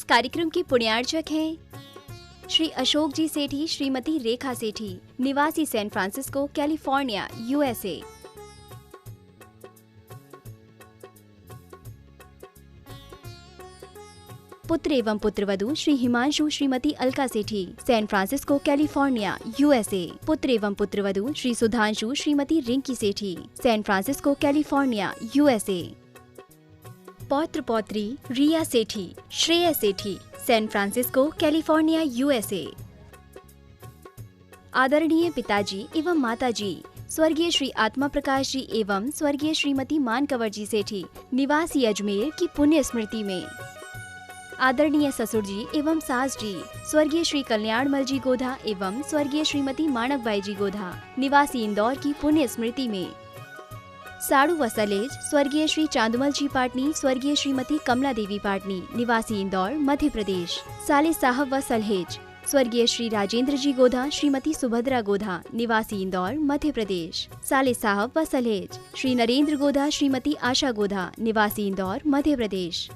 इस कार्यक्रम के पुण्यार्चक हैं श्री अशोक जी सेठी, श्रीमती रेखा सेठी, निवासी सैन फ्रांसिस्को, कैलिफोर्निया, यूएसए। पुत्र एवं पुत्रवधू श्री हिमांशु, श्रीमती अलका सेठी, सैन फ्रांसिस्को, कैलिफोर्निया, यूएसए। पुत्र एवं पुत्रवधू श्री सुधांशु, श्रीमती रिंकी सेठी, सैन फ्रांसिस्को, कैलिफोर्निया, यूएसए। पौत्र पौत्री रिया सेठी, श्रेया सेठी, सैन फ्रांसिस्को, कैलिफोर्निया, यूएसए। आदरणीय पिताजी एवं माताजी स्वर्गीय श्री आत्मा प्रकाश जी एवं स्वर्गीय श्रीमती मानकवर जी सेठी, निवासी अजमेर की पुण्य स्मृति में। आदरणीय ससुर जी एवं सास जी स्वर्गीय श्री कल्याणमल जी गोधा एवं स्वर्गीय श्रीमती माणकबाई जी गोधा, निवासी इंदौर की पुण्य स्मृति में। साड़ू व सलेज स्वर्गीय श्री चांदुमल जी पाटनी, स्वर्गीय श्रीमती कमला देवी पाटनी, निवासी इंदौर, मध्य प्रदेश। साले साहब व सलहेज स्वर्गीय श्री राजेंद्र जी गोधा, श्रीमती सुभद्रा गोधा, निवासी इंदौर, मध्य प्रदेश। साले साहब व सलहेज श्री नरेंद्र गोधा, श्रीमती आशा गोधा, निवासी इंदौर, मध्य प्रदेश।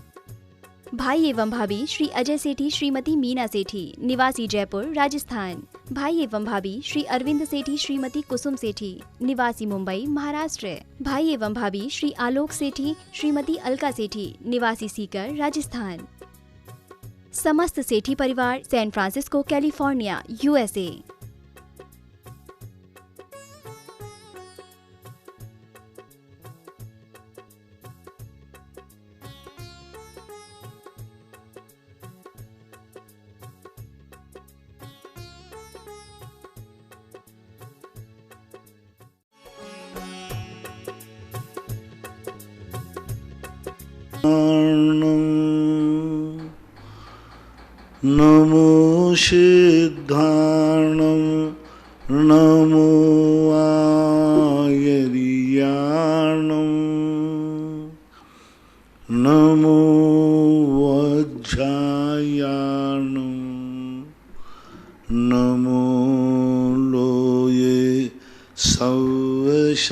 भाई एवं भाभी श्री अजय सेठी, श्रीमती मीना सेठी, निवासी जयपुर, राजस्थान। भाई एवं भाभी श्री अरविंद सेठी, श्रीमती कुसुम सेठी, निवासी मुंबई, महाराष्ट्र। भाई एवं भाभी श्री आलोक सेठी, श्रीमती अलका सेठी, निवासी सीकर, राजस्थान। समस्त सेठी परिवार, सैन फ्रांसिस्को, कैलिफोर्निया, यूएसए। नमो सिद्धाणं नमो आयर्याणं नमो वज्रायाणं नमो लोये सव्यसाहूणं।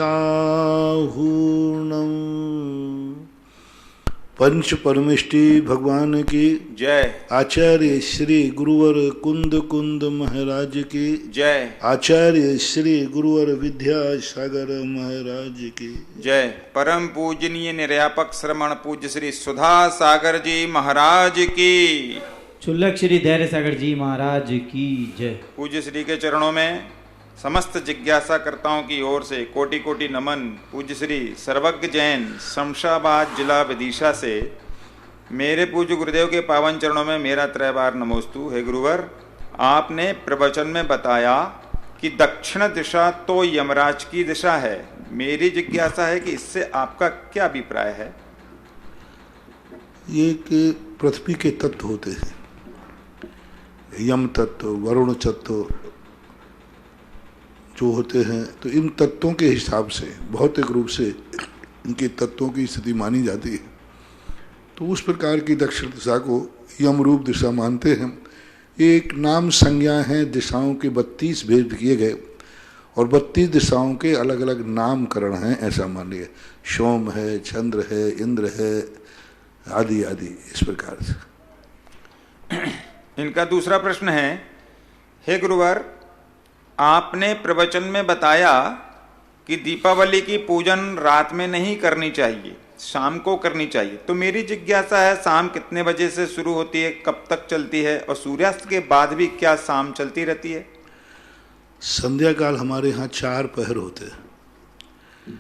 पंच परमेष्टि भगवान की जय। आचार्य श्री गुरुवर कुंद महाराज की जय। आचार्य श्री गुरुवर विद्यासागर महाराज की जय। परम पूजनीय निर्यापक श्रमण पूज्य श्री सुधा सागर जी महाराज की, चुल्लक श्री धैर्य सागर जी महाराज की जय। पूज्य श्री के चरणों में समस्त जिज्ञासा कर्ताओं की ओर से कोटि कोटि नमन। पूज्य श्री सर्वज्ञ जैन, शमशाबाद जिला विदिशा से मेरे पूज्य गुरुदेव के पावन चरणों में मेरा त्रैबार नमोस्तु। हे गुरुवर, आपने प्रवचन में बताया कि दक्षिण दिशा तो यमराज की दिशा है। मेरी जिज्ञासा है कि इससे आपका क्या अभिप्राय है? ये कि पृथ्वी के तत्व होते हैं, यम तत्व, वरुण तत्व जो होते हैं, तो इन तत्वों के हिसाब से भौतिक रूप से इनके तत्वों की स्थिति मानी जाती है। तो उस प्रकार की दक्षिण दिशा को यम रूप दिशा मानते हैं। एक नाम संज्ञा है, दिशाओं के 32 भेद किए गए और 32 दिशाओं के अलग अलग नामकरण हैं, ऐसा मानिए। सोम है, चंद्र है, इंद्र है, आदि आदि इस प्रकार से। इनका दूसरा प्रश्न है, हे गुरुवर, आपने प्रवचन में बताया कि दीपावली की पूजन रात में नहीं करनी चाहिए, शाम को करनी चाहिए। तो मेरी जिज्ञासा है, शाम कितने बजे से शुरू होती है, कब तक चलती है, और सूर्यास्त के बाद भी क्या शाम चलती रहती है? संध्या काल हमारे यहाँ 4 पहर होते हैं।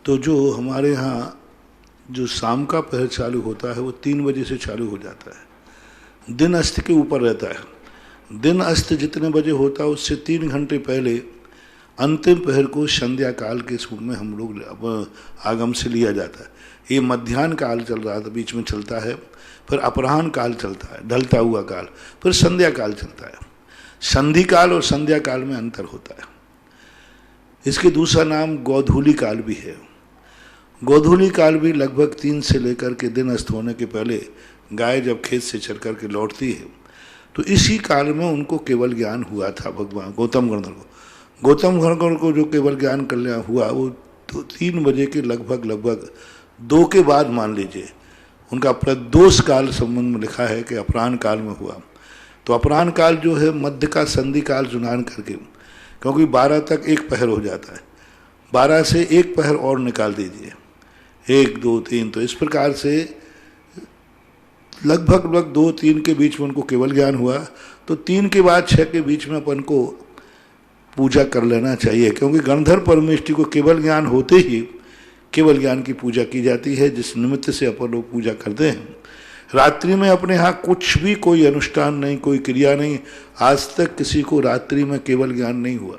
तो जो हमारे यहाँ जो शाम का पहर चालू होता है वो 3 बजे से चालू हो जाता है। दिन अस्त के ऊपर रहता है। दिन अस्त जितने बजे होता है उससे 3 घंटे पहले अंतिम पहर को संध्या काल के रूप में हम लोग आगम से लिया जाता है। ये मध्याह्न काल चल रहा था, बीच में चलता है, फिर अपराह्न काल चलता है, ढलता हुआ काल, फिर संध्या काल चलता है। संधि काल और संध्या काल में अंतर होता है। इसके दूसरा नाम गोधूली काल भी है। गोधूली काल भी लगभग 3 से लेकर के दिन अस्त होने के पहले गाय जब खेत से चल कर के लौटती है, तो इसी काल में उनको केवल ज्ञान हुआ था भगवान गौतम गणधर को। गौतम गणधर को जो केवल ज्ञान कल्याण हुआ वो तो 3 बजे के लगभग 2 के बाद मान लीजिए, उनका प्रदोष काल संबंध में लिखा है कि अपराह्न काल में हुआ। तो अपराह्न काल जो है मध्य का संधि काल चुनान करके, क्योंकि 12 तक एक पहर हो जाता है, 12 से एक पहर और निकाल दीजिए, 1 2 3, तो इस प्रकार से लगभग 2 3 के बीच में उनको केवल ज्ञान हुआ। तो 3 के बाद 6 के बीच में अपन को पूजा कर लेना चाहिए, क्योंकि गणधर परमेष्टि को केवल ज्ञान होते ही केवल ज्ञान की पूजा की जाती है, जिस निमित्त से अपन लोग पूजा करते हैं। रात्रि में अपने यहाँ कुछ भी कोई अनुष्ठान नहीं, कोई क्रिया नहीं। आज तक किसी को रात्रि में केवल ज्ञान नहीं हुआ,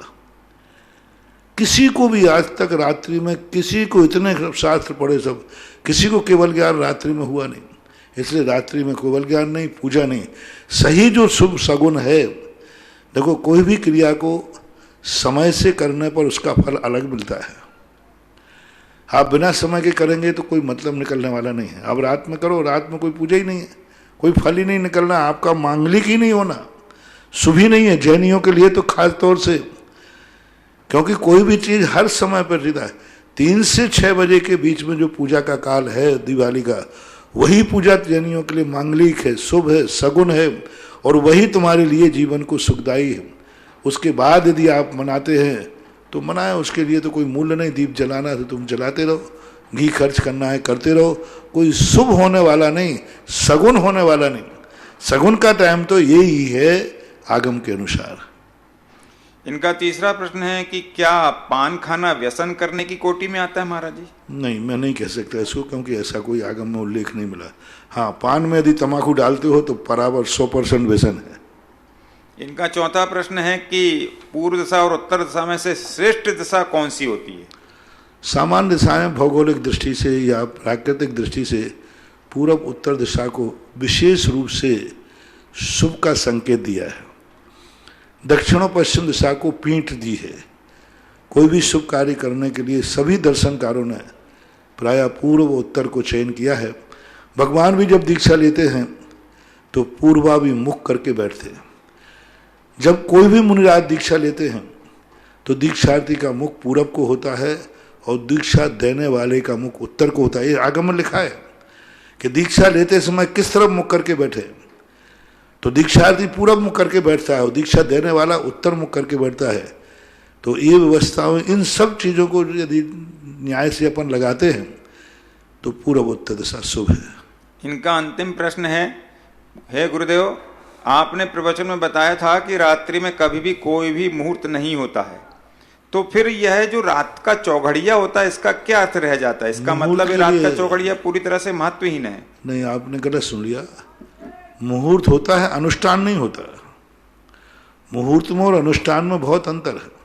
किसी को भी आज तक रात्रि में, किसी को इतने शास्त्र पढ़े सब, किसी को केवल ज्ञान रात्रि में हुआ नहीं। इसलिए रात्रि में केवल ज्ञान नहीं, पूजा नहीं। सही जो शुभ सगुन है, देखो कोई भी क्रिया को समय से करने पर उसका फल अलग मिलता है। आप बिना समय के करेंगे तो कोई मतलब निकलने वाला नहीं है। अब रात में करो, रात में कोई पूजा ही नहीं है, कोई फल ही नहीं निकलना, आपका मांगलिक ही नहीं होना, शुभ ही नहीं है। जैनियों के लिए तो खास तौर से, क्योंकि कोई भी चीज़ हर समय पर रहता है। 3 से 6 बजे के बीच में जो पूजा का काल है दिवाली का, वही पूजा जैनियों के लिए मांगलिक है, शुभ है, सगुन है, और वही तुम्हारे लिए जीवन को सुखदायी है। उसके बाद यदि आप मनाते हैं तो मनाएं, उसके लिए तो कोई मूल्य नहीं। दीप जलाना तो तुम जलाते रहो, घी खर्च करना है करते रहो, कोई शुभ होने वाला नहीं, सगुन होने वाला नहीं। सगुन का टाइम तो यही है आगम के अनुसार। इनका तीसरा प्रश्न है कि क्या पान खाना व्यसन करने की कोटि में आता है महाराज जी? नहीं, मैं नहीं कह सकता इसको, क्योंकि ऐसा कोई आगम में उल्लेख नहीं मिला। हाँ, पान में यदि तम्बाकू डालते हो तो बराबर 100% व्यसन है। इनका चौथा प्रश्न है कि पूर्व दिशा और उत्तर दिशा में से श्रेष्ठ दिशा कौन सी होती है? सामान्य दिशाएं भौगोलिक दृष्टि से या प्राकृतिक दृष्टि से पूर्व उत्तर दिशा को विशेष रूप से शुभ का संकेत दिया है। दक्षिण और पश्चिम दिशा को पीठ दी है। कोई भी शुभ कार्य करने के लिए सभी दर्शनकारों ने प्रायः पूर्व उत्तर को चयन किया है। भगवान भी जब दीक्षा लेते हैं तो पूर्वाभिमुख करके बैठते हैं। जब कोई भी मुनिराज दीक्षा लेते हैं तो दीक्षार्थी का मुख पूरब को होता है और दीक्षा देने वाले का मुख उत्तर को होता है। ये आगम में लिखा है कि दीक्षा लेते समय किस तरफ मुख करके बैठे, तो दीक्षार्थी पूरब मुख करके बैठता है और दीक्षा देने वाला उत्तर मुख करके बैठता है। तो ये व्यवस्थाओं, इन सब चीज़ों को यदि न्याय से अपन लगाते हैं तो पूरब उत्तर दिशा शुभ है। इनका अंतिम प्रश्न है, हे गुरुदेव, आपने प्रवचन में बताया था कि रात्रि में कभी भी कोई भी मुहूर्त नहीं होता है, तो फिर यह जो रात का चौघड़िया होता है इसका क्या अर्थ रह जाता है? इसका मतलब है रात का चौघड़िया पूरी तरह से महत्वहीन है? नहीं, आपने गलत सुन लिया। मुहूर्त होता है, अनुष्ठान नहीं होता। मुहूर्त में और अनुष्ठान में बहुत अंतर है।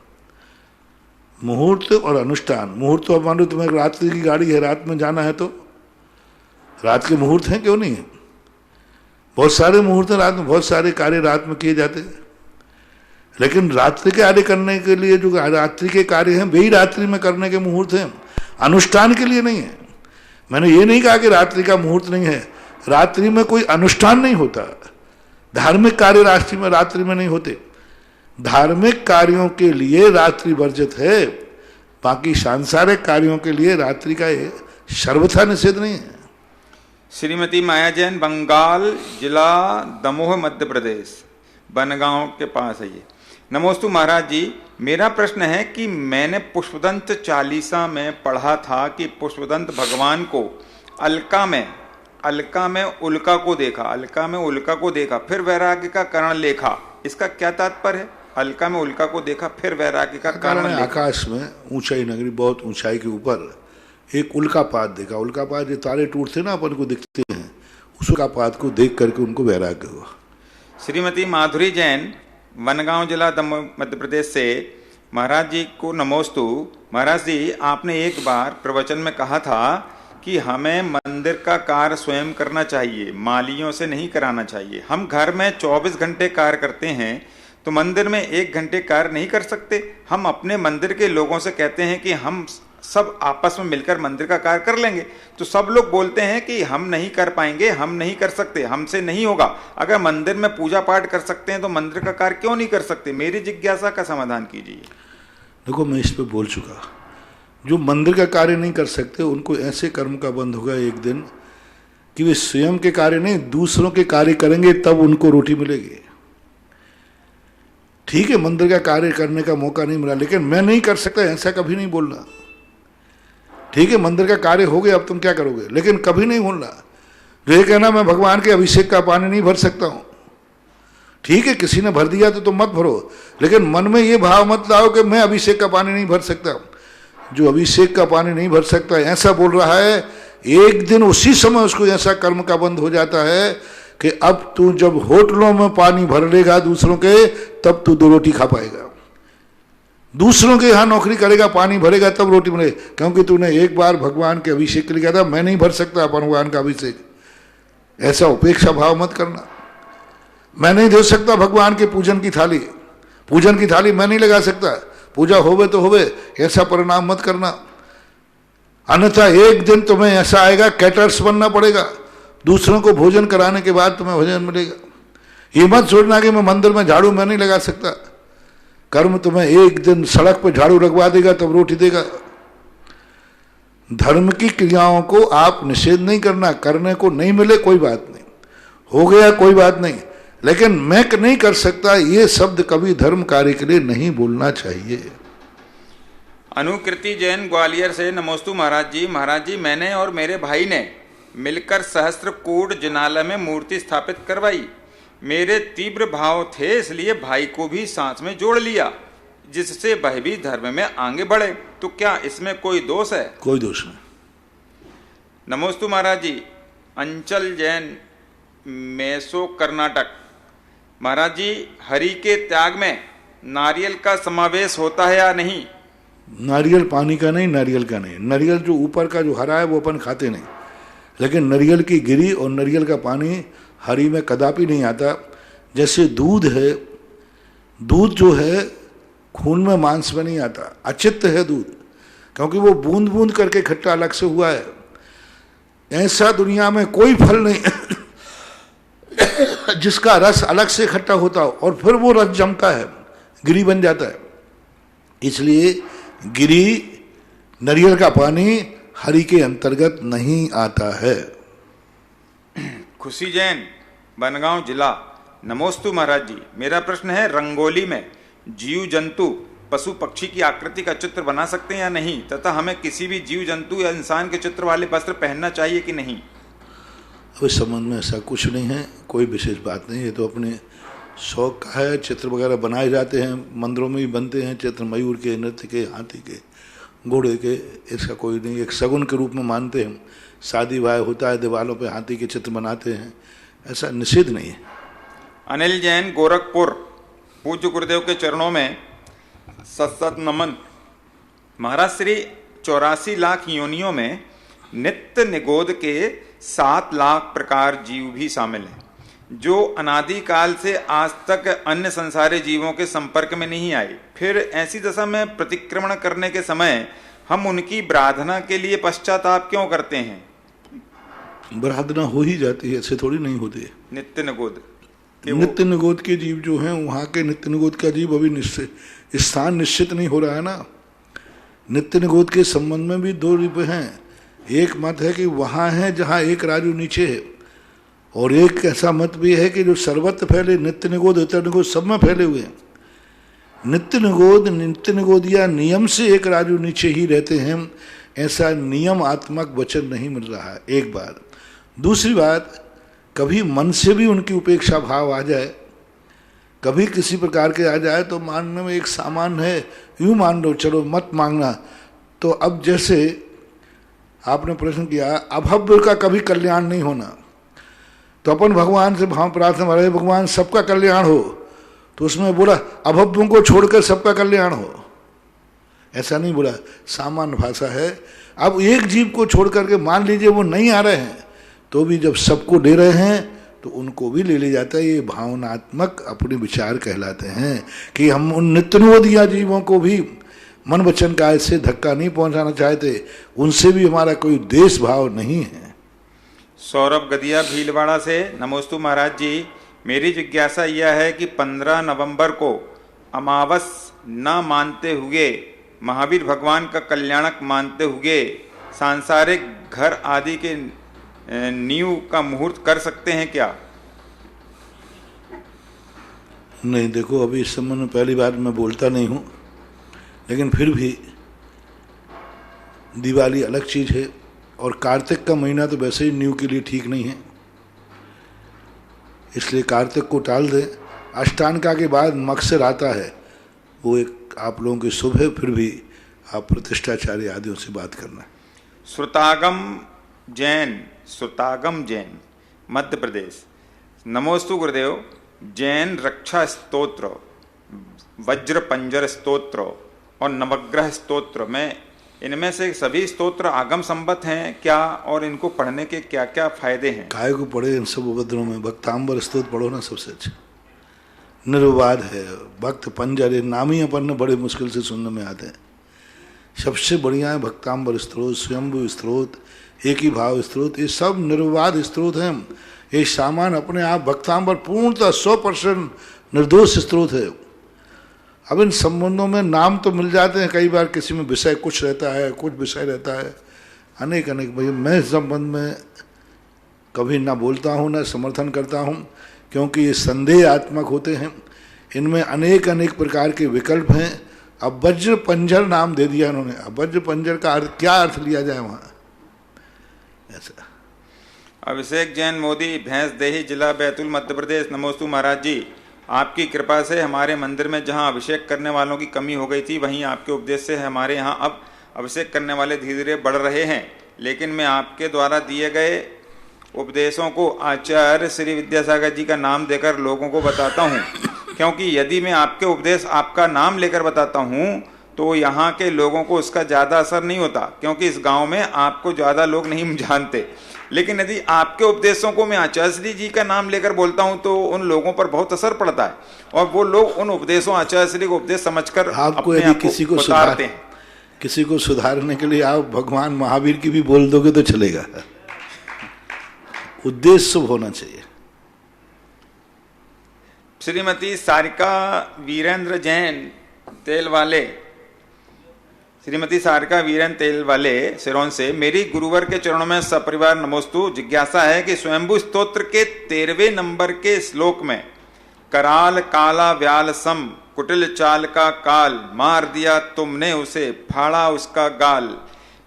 मुहूर्त और अनुष्ठान, मुहूर्त तो मान लो तुम्हें रात्रि की गाड़ी है, रात में जाना है तो रात के मुहूर्त हैं, क्यों नहीं है? बहुत सारे मुहूर्त हैं रात में, बहुत सारे कार्य रात में किए जाते हैं। लेकिन रात्रि के कार्य करने के लिए जो रात्रि के कार्य हैं वही रात्रि में करने के मुहूर्त हैं, अनुष्ठान के लिए नहीं है। मैंने ये नहीं कहा कि रात्रि का मुहूर्त नहीं है। रात्रि में कोई अनुष्ठान नहीं होता। धार्मिक कार्य रात्रि में नहीं होते। धार्मिक कार्यों के लिए रात्रि वर्जित है, बाकी सांसारिक कार्यों के लिए रात्रि का सर्वथा निषेध नहीं है। श्रीमती माया जैन, बंगाल, जिला दमोह, मध्य प्रदेश, बनगांव के पास है ये। नमोस्तु महाराज जी, मेरा प्रश्न है कि मैंने पुष्पदंत चालीसा में पढ़ा था कि पुष्पदंत भगवान को अलका में उल्का को देखा, फिर वैराग्य का कारण लेखा। इसका क्या तात्पर्य है? अलका में उल्का को देखा, फिर वैराग्य का कारण लेखा। आकाश में ऊंचाई नगरी, बहुत ऊंचाई के ऊपर एक उल्कापात देखा। उल्कापात जो तारे टूटते ना अपन को दिखते हैं, उस उल्कापात को देख करके उनको वैराग्य हुआ। श्रीमती माधुरी जैन, बनगांव जिला दमोह, मध्य प्रदेश से, महाराज जी को नमोस्तु। महाराज जी, आपने एक बार प्रवचन में कहा था कि हमें मंदिर का कार्य स्वयं करना चाहिए, मालियों से नहीं कराना चाहिए। हम घर में 24 घंटे कार्य करते हैं तो मंदिर में 1 घंटे कार्य नहीं कर सकते? हम अपने मंदिर के लोगों से कहते हैं कि हम सब आपस में मिलकर मंदिर का कार्य कर लेंगे, तो सब लोग बोलते हैं कि हम नहीं कर पाएंगे, हम नहीं कर सकते, हमसे नहीं होगा। अगर मंदिर में पूजा पाठ कर सकते हैं तो मंदिर का कार्य क्यों नहीं कर सकते? मेरी जिज्ञासा का समाधान कीजिए। देखो, मैं इस पे बोल चुका। जो मंदिर का कार्य नहीं कर सकते उनको ऐसे कर्म का बंध होगा एक दिन कि वे स्वयं के कार्य नहीं, दूसरों के कार्य करेंगे तब उनको रोटी मिलेगी। ठीक है, मंदिर का कार्य करने का मौका नहीं मिला, लेकिन मैं नहीं कर सकता, ऐसा कभी नहीं बोलना। ठीक है, मंदिर का कार्य हो गया, अब तुम क्या करोगे, लेकिन कभी नहीं बोलना जो ये कहना मैं भगवान के अभिषेक का पानी नहीं भर सकता हूं। ठीक है, किसी ने भर दिया तो तुम मत भरो, लेकिन मन में ये भाव मत लाओ कि मैं अभिषेक का पानी नहीं भर सकता। जो अभिषेक का पानी नहीं भर सकता ऐसा बोल रहा है, एक दिन उसी समय उसको ऐसा कर्म का बंध हो जाता है कि अब तू जब होटलों में पानी भर लेगा दूसरों के, तब तू 2 रोटी खा पाएगा। दूसरों के यहां नौकरी करेगा, पानी भरेगा, तब रोटी मिलेगी, क्योंकि तूने एक बार भगवान के अभिषेक के लिए कहा था मैं नहीं भर सकता भगवान का अभिषेक। ऐसा उपेक्षा भाव मत करना। मैं नहीं दे सकता भगवान के पूजन की थाली, पूजन की थाली मैं नहीं लगा सकता, पूजा होवे तो होवे, ऐसा परिणाम मत करना। अन्यथा एक दिन तुम्हें ऐसा आएगा कैटर्स बनना पड़ेगा, दूसरों को भोजन कराने के बाद तुम्हें भोजन मिलेगा। ये मत सोचना कि मैं मंदिर में झाड़ू मैं नहीं लगा सकता। कर्म तुम्हें एक दिन सड़क पर झाड़ू लगवा देगा तब रोटी देगा। धर्म की क्रियाओं को आप निषेध नहीं करना, करने को नहीं मिले कोई बात नहीं, हो गया कोई बात नहीं, लेकिन मैं नहीं कर सकता ये शब्द कभी धर्म कार्य के लिए नहीं बोलना चाहिए। अनुकृति जैन ग्वालियर से, नमोस्तु महाराज जी। महाराज जी, मैंने और मेरे भाई ने मिलकर सहस्त्रकूट जिनालय में मूर्ति स्थापित करवाई। मेरे तीव्र भाव थे, इसलिए भाई को भी साथ में जोड़ लिया, जिससे वह भी धर्म में आगे बढ़े। तो क्या इसमें कोई दोष है? कोई दोष नहीं। नमोस्तु महाराज जी। अंचल जैन, मैसो, कर्नाटक। महाराज जी, हरि के त्याग में नारियल का समावेश होता है या नहीं? नारियल पानी का नहीं, नारियल का नहीं। नारियल जो ऊपर का जो हरा है वो अपन खाते नहीं, लेकिन नारियल की गिरी और नारियल का पानी हरी में कदापि नहीं आता। जैसे दूध है, दूध जो है खून में मांस में नहीं आता, अचित्त है दूध, क्योंकि वो बूंद बूंद करके खट्टा अलग से हुआ है। ऐसा दुनिया में कोई फल नहीं जिसका रस अलग से खट्टा होता हो और फिर वो रस जमता है, गिरी बन जाता है। इसलिए गिरी, नारियल का पानी हरि के अंतर्गत नहीं आता है। खुशी जैन, बनगांव जिला। नमोस्तु महाराज जी। मेरा प्रश्न है, रंगोली में जीव जंतु पशु पक्षी की आकृति का चित्र बना सकते हैं या नहीं, तथा हमें किसी भी जीव जंतु या इंसान के चित्र वाले वस्त्र पहनना चाहिए कि नहीं? उस संबंध में ऐसा कुछ नहीं है, कोई विशेष बात नहीं है। तो अपने शौक का है, चित्र वगैरह बनाए जाते हैं, मंदिरों में भी बनते हैं चित्र, मयूर के, नृत्य के, हाथी के, घोड़े के, इसका कोई नहीं। एक सगुन के रूप में मानते हैं, शादी विवाह होता है दीवारों पे हाथी के चित्र बनाते हैं, ऐसा निषेध नहीं है। अनिल जैन, गोरखपुर। पूज्य गुरुदेव के चरणों में सत नमन। महाराज श्री 84 लाख योनियों में नित्य निगोद के 7 लाख प्रकार जीव भी शामिल हैं, जो अनादिकाल से आज तक अन्य संसारी जीवों के संपर्क में नहीं आए। फिर ऐसी दशा में प्रतिक्रमण करने के समय हम उनकी प्रार्थना के लिए पश्चाताप क्यों करते हैं? प्रार्थना हो ही जाती है, ऐसे थोड़ी नहीं होती है। नित्य निगोद, नित्य निगोद के जीव जो हैं, वहाँ के नित्य निगोद का जीव अभी निश्चित स्थान निश्चित नहीं हो रहा है ना। नित्य निगोद के संबंध में भी 2 रूप हैं। एक मत है कि वहाँ है जहाँ एक राजू नीचे है, और एक ऐसा मत भी है कि जो सर्वत्र फैले, नित्य निगोद उत्तर निगोद सब में फैले हुए हैं। नित्य निगोद या नियम से एक राजू नीचे ही रहते हैं, ऐसा नियमात्मक वचन नहीं मिल रहा है, एक बात। दूसरी बात, कभी मन से भी उनकी उपेक्षा भाव आ जाए, कभी किसी प्रकार के आ जाए, तो मानने में एक सामान्य है, यूँ मान लो, चलो मत मांगना। तो अब जैसे आपने प्रश्न किया, अभव्य का कभी कल्याण नहीं होना, तो अपन भगवान से भाव प्रार्थना कर रहे, भगवान सबका कल्याण हो, तो उसमें बोला अभव्यों को छोड़कर सबका कल्याण हो, ऐसा नहीं बोला, सामान्य भाषा है। अब एक जीव को छोड़ करके मान लीजिए वो नहीं आ रहे हैं, तो भी जब सबको ले रहे हैं तो उनको भी ले जाता है। ये भावनात्मक अपने विचार कहलाते हैं कि हम उन नित्यनोदिया जीवों को भी मन वचन काय से धक्का नहीं पहुंचाना चाहते, उनसे भी हमारा कोई द्वेष भाव नहीं है। सौरभ गदिया, भीलवाड़ा से। नमोस्तु महाराज जी। मेरी जिज्ञासा यह है कि 15 नवंबर को अमावस न मानते हुए, महावीर भगवान का कल्याणक मानते हुए, सांसारिक घर आदि के नींव का मुहूर्त कर सकते हैं क्या? नहीं, देखो अभी इस संबंध में पहली बार मैं बोलता नहीं हूँ, लेकिन फिर भी दिवाली अलग चीज़ है और कार्तिक का महीना तो वैसे ही नींव के लिए ठीक नहीं है, इसलिए कार्तिक को टाल दें। अष्टानका के बाद मत्सर आता है, वो एक आप लोगों की शुभ है, फिर भी आप प्रतिष्ठाचार्य आदियों से बात करना। श्रुतागम जैन मध्य प्रदेश। नमोस्तु गुरुदेव। जैन रक्षा स्तोत्र, वज्र पंजर स्तोत्र और नवग्रह स्तोत्र में इनमें से सभी स्तोत्र आगम संबत हैं क्या, और इनको पढ़ने के क्या क्या फायदे हैं? काय को पढ़े इन सब उपद्रव में? भक्तांबर स्तोत्र पढ़ो ना, सबसे अच्छा निर्वाद है। भक्त पंजर नाम ही अपन ने बड़े मुश्किल से सुनने में आते हैं, सबसे बढ़िया है भक्तांबर स्त्रोत, स्वयंभू स्त्रोत, एक ही भाव स्त्रोत, ये सब निर्वाद स्त्रोत हैं। ये सामान अपने आप भक्तांबर पूर्णतः 100% निर्दोष स्त्रोत है। अब इन संबंधों में नाम तो मिल जाते हैं, कई बार किसी में विषय कुछ रहता है, कुछ विषय रहता है, अनेक अनेक। भाई मैं इस संबंध में कभी ना बोलता हूँ ना समर्थन करता हूँ, क्योंकि ये संदेहात्मक होते हैं, इनमें अनेक अनेक प्रकार के विकल्प हैं। अब वज्र पंजर नाम दे दिया इन्होंने, अब वज्र पंजर का अर्थ क्या अर्थ लिया जाए वहाँ, ऐसा। अभिषेक जैन मोदी, भैंस देही, जिला बैतूल, मध्य प्रदेश। नमोस्तु महाराज जी, आपकी कृपा से हमारे मंदिर में जहां अभिषेक करने वालों की कमी हो गई थी, वहीं आपके उपदेश से हमारे यहां अब अभिषेक करने वाले धीरे धीरे बढ़ रहे हैं। लेकिन मैं आपके द्वारा दिए गए उपदेशों को आचार्य श्री विद्यासागर जी का नाम देकर लोगों को बताता हूँ, क्योंकि यदि मैं आपके उपदेश आपका नाम लेकर बताता हूँ तो यहाँ के लोगों को उसका ज़्यादा असर नहीं होता, क्योंकि इस गांव में आपको ज़्यादा लोग नहीं जानते। लेकिन यदि आपके उपदेशों को मैं आचार्य श्री जी का नाम लेकर बोलता हूं तो उन लोगों पर बहुत असर पड़ता है, और वो लोग उन उपदेशों आचार्य श्री को उपदेश समझकर आपको यदि किसी को सुधारते हैं, किसी को सुधारने के लिए आप भगवान महावीर की भी बोल दोगे तो चलेगा। उद्देश्य शुभ होना चाहिए। श्रीमती सारिका वीरेंद्र जैन तेलवाले, श्रीमती सारिका वीरेन तेल वाले सिरोन से, मेरी गुरुवर के चरणों में सपरिवार नमोस्तु। जिज्ञासा है कि स्वयंभू स्तोत्र के 13वें नंबर के श्लोक में कराल काला व्याल सम कुटिल चाल का काल, मार दिया तुमने उसे फाड़ा उसका गाल।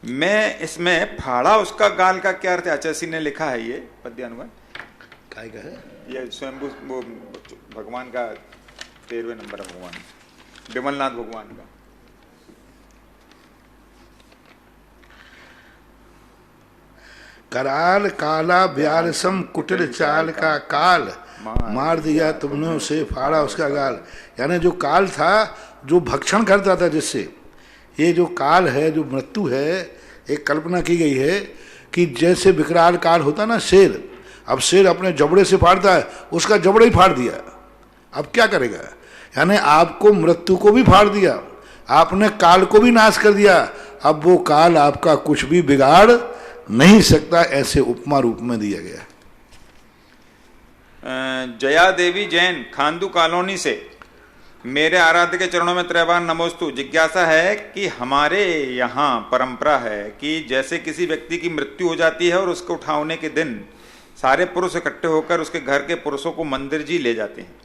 मैं इसमें फाड़ा उसका गाल का क्या अर्थ है? आचार्य जी ने लिखा है ये पद्यानुवाद, काय का है ये स्वयंभू भगवान का 13वें नंबर है, भगवान विमलनाथ भगवान का। कराल काला ब्यालसम कुटिल चाल का काल, मार दिया तुमने उसे फाड़ा उसका गाल। यानी जो काल था जो भक्षण करता था, जिससे ये जो काल है, जो मृत्यु है, एक कल्पना की गई है कि जैसे विकराल काल होता ना शेर, अब शेर अपने जबड़े से फाड़ता है, उसका जबड़ा ही फाड़ दिया, अब क्या करेगा? यानी आपको मृत्यु को भी फाड़ दिया, आपने काल को भी नाश कर दिया, अब वो काल आपका कुछ भी बिगाड़ नहीं सकता, ऐसे उपमा रूप में दिया गया। जया देवी जैन खांदू कॉलोनी से, मेरे आराध्य के चरणों में त्रैवार नमोस्तु। जिज्ञासा है कि हमारे यहाँ परंपरा है कि जैसे किसी व्यक्ति की मृत्यु हो जाती है और उसको उठाने के दिन सारे पुरुष इकट्ठे होकर उसके घर के पुरुषों को मंदिर जी ले जाते हैं,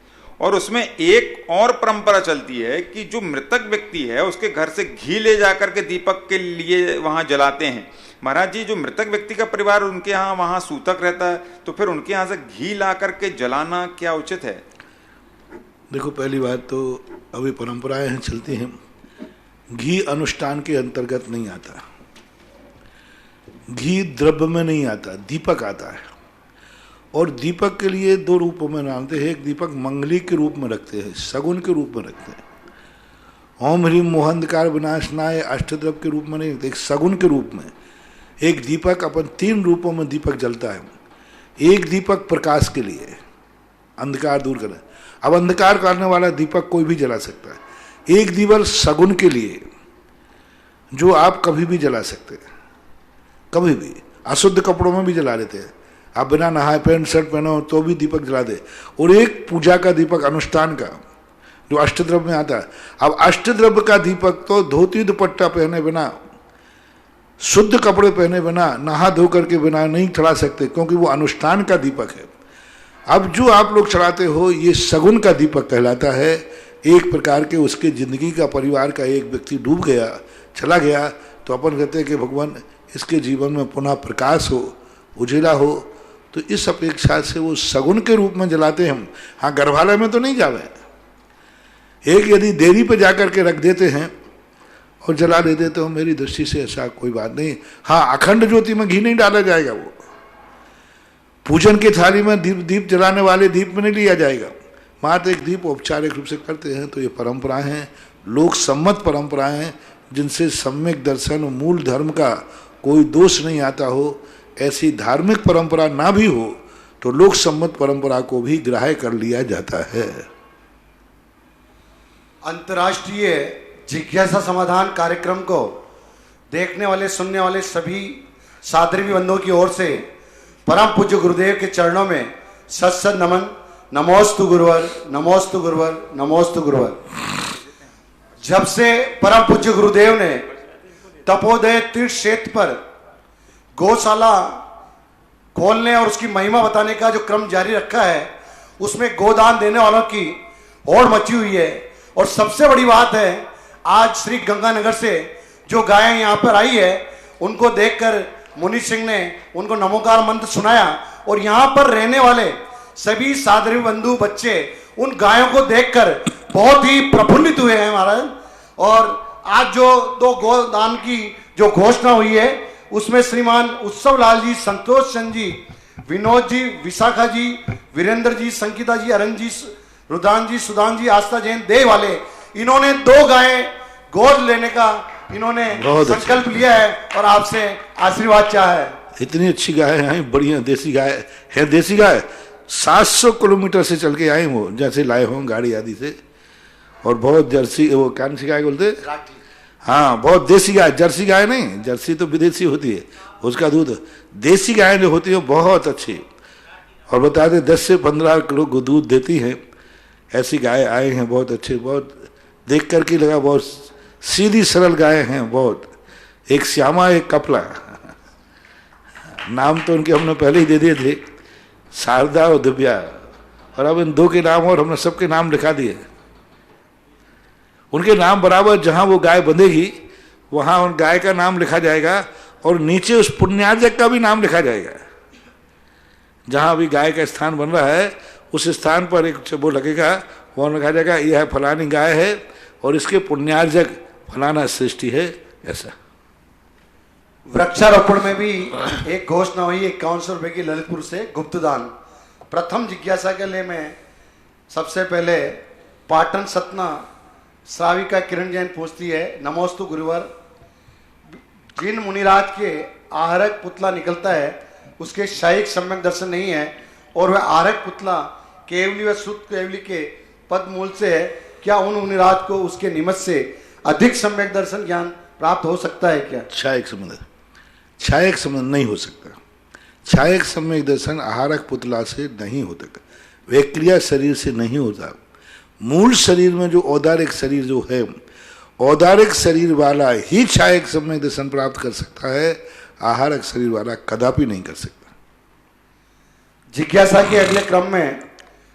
और उसमें एक और परंपरा चलती है कि जो मृतक व्यक्ति है उसके घर से घी ले जाकर के दीपक के लिए वहां जलाते हैं। महाराज जी, जो मृतक व्यक्ति का परिवार उनके यहाँ वहां सूतक रहता है, तो फिर उनके यहाँ से घी ला करके जलाना क्या उचित है? देखो, पहली बात तो अभी परंपराएं चलती हैं, घी अनुष्ठान के अंतर्गत नहीं आता, घी द्रव्य में नहीं आता, दीपक आता है। और दीपक के लिए दो रूपों में मानते हैं, एक दीपक मंगली के रूप में रखते हैं, सगुन के रूप में रखते हैं। ओम ह्रीम मोहंधकार विनाशनाय अष्टद्रव्य के रूप में नहीं, एक सगुन के रूप में। एक दीपक, अपन 3 रूपों में दीपक जलता है। एक दीपक प्रकाश के लिए, अंधकार दूर करना। अब अंधकार करने वाला दीपक कोई भी जला सकता है। एक दीपक सगुन के लिए, जो आप कभी भी जला सकते हैं, कभी भी। अशुद्ध कपड़ों में भी जला लेते हैं, आप बिना नहाए पैंट शर्ट पहनो तो भी दीपक जला दे। और एक पूजा का दीपक, अनुष्ठान का, जो अष्टद्रव्य में आता है। अब अष्टद्रव्य का दीपक तो धोती दुपट्टा पहने बिना शुद्ध कपड़े पहने बिना, नहा धो करके बिना नहीं चढ़ा सकते, क्योंकि वो अनुष्ठान का दीपक है। अब जो आप लोग चढ़ाते हो ये सगुन का दीपक कहलाता है। एक प्रकार के उसके जिंदगी का, परिवार का एक व्यक्ति डूब गया, चला गया, तो अपन कहते हैं कि भगवान इसके जीवन में पुनः प्रकाश हो, उजेला हो। तो इस अपेक्षा से वो सगुन के रूप में जलाते हैं हम। हाँ, गर्भालय में तो नहीं जावे। एक यदि देरी पे जाकर के रख देते हैं और जला देते तो मेरी दृष्टि से ऐसा कोई बात नहीं। हाँ, अखंड ज्योति में घी नहीं डाला जाएगा, वो पूजन की थाली में दीप जलाने वाले दीप में नहीं लिया जाएगा। मात्र एक दीप औपचारिक रूप से करते हैं। तो ये परंपराएं हैं, लोक सम्मत परंपराएं हैं, जिनसे सम्यक दर्शन, मूल धर्म का कोई दोष नहीं आता हो। ऐसी धार्मिक परंपरा ना भी हो तो लोक सम्मत परंपरा को भी ग्राह्य कर लिया जाता है। अंतर्राष्ट्रीय जिज्ञासा समाधान कार्यक्रम को देखने वाले, सुनने वाले सभी सादरी बंधुओं की ओर से परम पूज्य गुरुदेव के चरणों में सत सत नमन। नमोस्तु गुरुवर, नमोस्तु गुरुवर, नमोस्तु गुरुवर। जब से परम पूज्य गुरुदेव ने तपोदय तीर्थ क्षेत्र पर गौशाला खोलने और उसकी महिमा बताने का जो क्रम जारी रखा है, उसमें गोदान देने वालों की होड़ मची हुई है। और सबसे बड़ी बात है, आज श्री गंगानगर से जो गायें यहाँ पर आई है, उनको देखकर मुनि सिंह ने उनको नमोकार मंत्र सुनाया और यहाँ पर रहने वाले सभी साधु बंधु बच्चे उन गायों को देखकर बहुत ही प्रफुल्लित हुए हैं महाराज। और आज जो 2 गोदान की जो घोषणा हुई है, उसमें श्रीमान उत्सव लाल जी, संतोष चंद जी, विनोद जी, विशाखा जी, वीरेंद्र जी, संकिता जी, अरन जी, रुदान जी, सुदान जी, आस्था जैन, देव वाले, इन्होंने 2 गायें गोद लेने का इन्होंने संकल्प लिया है और आपसे आशीर्वाद चाहा है। इतनी अच्छी गाय हैं, बढ़िया देसी गाय है। देसी गाय 700 किलोमीटर से चल के आए वो, जैसे लाए हों गाड़ी आदि से। और बहुत जर्सी, वो कौन सी गाय बोलते, हाँ, बहुत देसी गाय, जर्सी गाय नहीं, जर्सी तो विदेशी होती है, उसका दूध। देसी गाय जो होती है बहुत अच्छी, और बता दें 10 से 15 किलो दूध देती हैं। ऐसी गाय आए हैं बहुत अच्छे, बहुत देख कर के लगा बहुत सीधी सरल गाय हैं बहुत। एक श्यामा, एक कपला, नाम तो उनके हमने पहले ही दे दिए थे, शारदा और दिव्या। और अब इन 2 के नाम और हमने सबके नाम लिखा दिए। उनके नाम बराबर जहां वो गाय बंधेगी वहां उन गाय का नाम लिखा जाएगा और नीचे उस पुण्यार्जक का भी नाम लिखा जाएगा। जहां अभी गाय का स्थान बन रहा है उस स्थान पर एक वो लगेगा, वहां लिखा जाएगा यह फलानी गाय है और इसके पुण्यार्जक फलाना सृष्टि है। ऐसा वृक्षारोपण में भी एक घोषणा हुई 5100 रुपए की ललितपुर से गुप्तदान। प्रथम जिज्ञासा के लिए मैं सबसे पहले पाटन सतना श्राविका किरण जैन पूछती है, नमोस्तु गुरुवर। जिन मुनिराज के आहरक पुतला निकलता है उसके शायिक सम्यक दर्शन नहीं है और वह आहरक पुतला केवली व शुद्ध केवली के पद मूल से है, क्या उन मुनिराज को उसके निमित्त से अधिक सम्यक दर्शन ज्ञान प्राप्त हो सकता है क्या? छायक संबंध नहीं हो सकता। छायक सम्यक दर्शन आहारक पुतला से नहीं होता, वह क्रिया शरीर से नहीं होता। मूल शरीर में जो औदारिक शरीर जो है, औदारिक शरीर वाला ही छायक सम्यक दर्शन प्राप्त कर सकता है, आहारक शरीर वाला कदापि नहीं कर सकता। जिज्ञासा के अगले क्रम में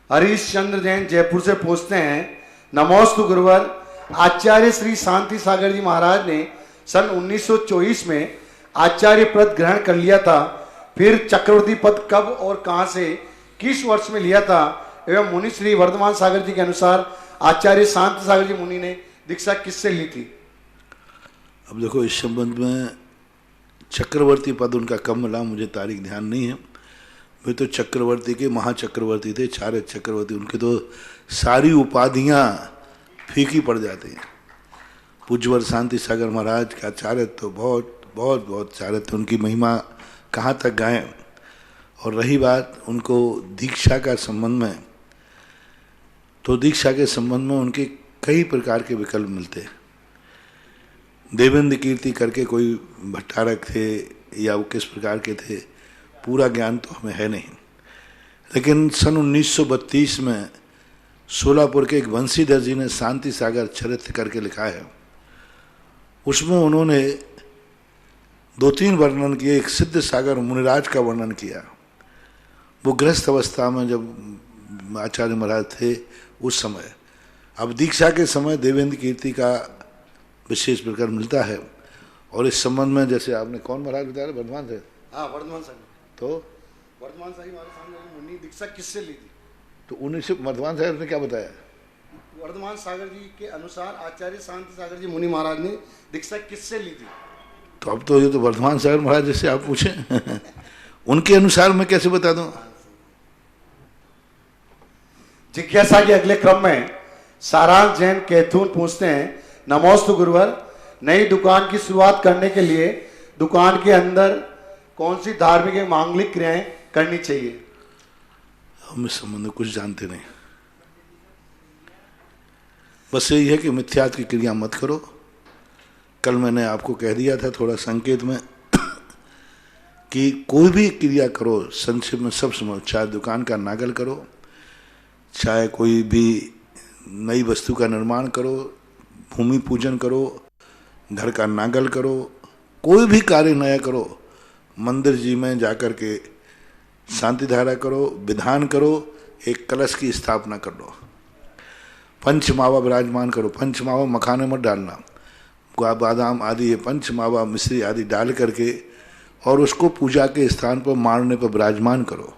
हरीश चंद्र जैन जयपुर से पूछते हैं, नमोस्तु गुरुवर। आचार्य श्री शांति सागर जी महाराज ने सन 1924 में आचार्य पद ग्रहण कर लिया था, फिर चक्रवर्ती पद कब और कहां से किस वर्ष में लिया था, एवं मुनि श्री वर्धमान सागर जी के अनुसार आचार्य शांति सागर जी मुनि ने दीक्षा किससे ली थी? अब देखो, इस संबंध में चक्रवर्ती पद उनका कब मिला मुझे तारीख ध्यान नहीं है। वे तो चक्रवर्ती के महाचक्रवर्ती थे, 4 चक्रवर्ती, उनके तो सारी उपाधियां फीकी पड़ जाती हैं। पूज्यवर शांति सागर महाराज का आचार्य तो बहुत बहुत बहुत आचार्य थे, उनकी महिमा कहाँ तक गाएं। और रही बात उनको दीक्षा का संबंध में, तो दीक्षा के संबंध में उनके कई प्रकार के विकल्प मिलते हैं। देवेंद्र कीर्ति करके कोई भट्टारक थे या वो किस प्रकार के थे, पूरा ज्ञान तो हमें है नहीं। लेकिन सन 1932 में सोलापुर के एक बंशीधर जी ने शांति सागर चरित्र करके लिखा है। उसमें उन्होंने 2-3 वर्णन किए। एक सिद्ध सागर मुनिराज का वर्णन किया। वो गृहस्थ अवस्था में जब आचार्य महाराज थे उस समय। अब दीक्षा के समय देवेंद्र कीर्ति का विशेष प्रकार मिलता है। और इस संबंध में जैसे आपने कौन महाराज बताया, वर्धमान थे? हाँ, वर्धमान साहब। तो वर्धमान साहब हमारे सामने मुनि दीक्षा किससे ली थी? तो उन्हीं से वर्धमान साहब ने क्या बताया? वर्धमान सागर जी के अनुसार आचार्य शांति सागर जी मुनि महाराज ने दीक्षा किससे ली थी? तो अब तो ये तो वर्धमान सागर महाराज जैसे आप पूछें उनके अनुसार मैं कैसे बता दूं? जिज्ञासा के अगले क्रम में सारांश जैन कैथून पूछते हैं, नमोस्तु गुरुवर, नई दुकान की शुरुआत करने के लिए दुकान के अंदर कौन सी धार्मिक या मांगलिक क्रियाएं करनी चाहिए? हम इस संबंध में कुछ जानते नहीं। बस यही है कि मिथ्यात की क्रिया मत करो। कल मैंने आपको कह दिया था थोड़ा संकेत में कि कोई भी क्रिया करो, संक्षेप में सब समझो। चाहे दुकान का नागल करो, चाहे कोई भी नई वस्तु का निर्माण करो, भूमि पूजन करो, घर का नागल करो, कोई भी कार्य नया करो, मंदिर जी में जाकर के शांति धारा करो, विधान करो, एक कलश की स्थापना कर लो, पंचमावा विराजमान करो। पंचमावा मखाने मत डालना, बादाम आदि, पंचमावा मिश्री आदि डाल करके और उसको पूजा के स्थान पर मारने पर विराजमान करो।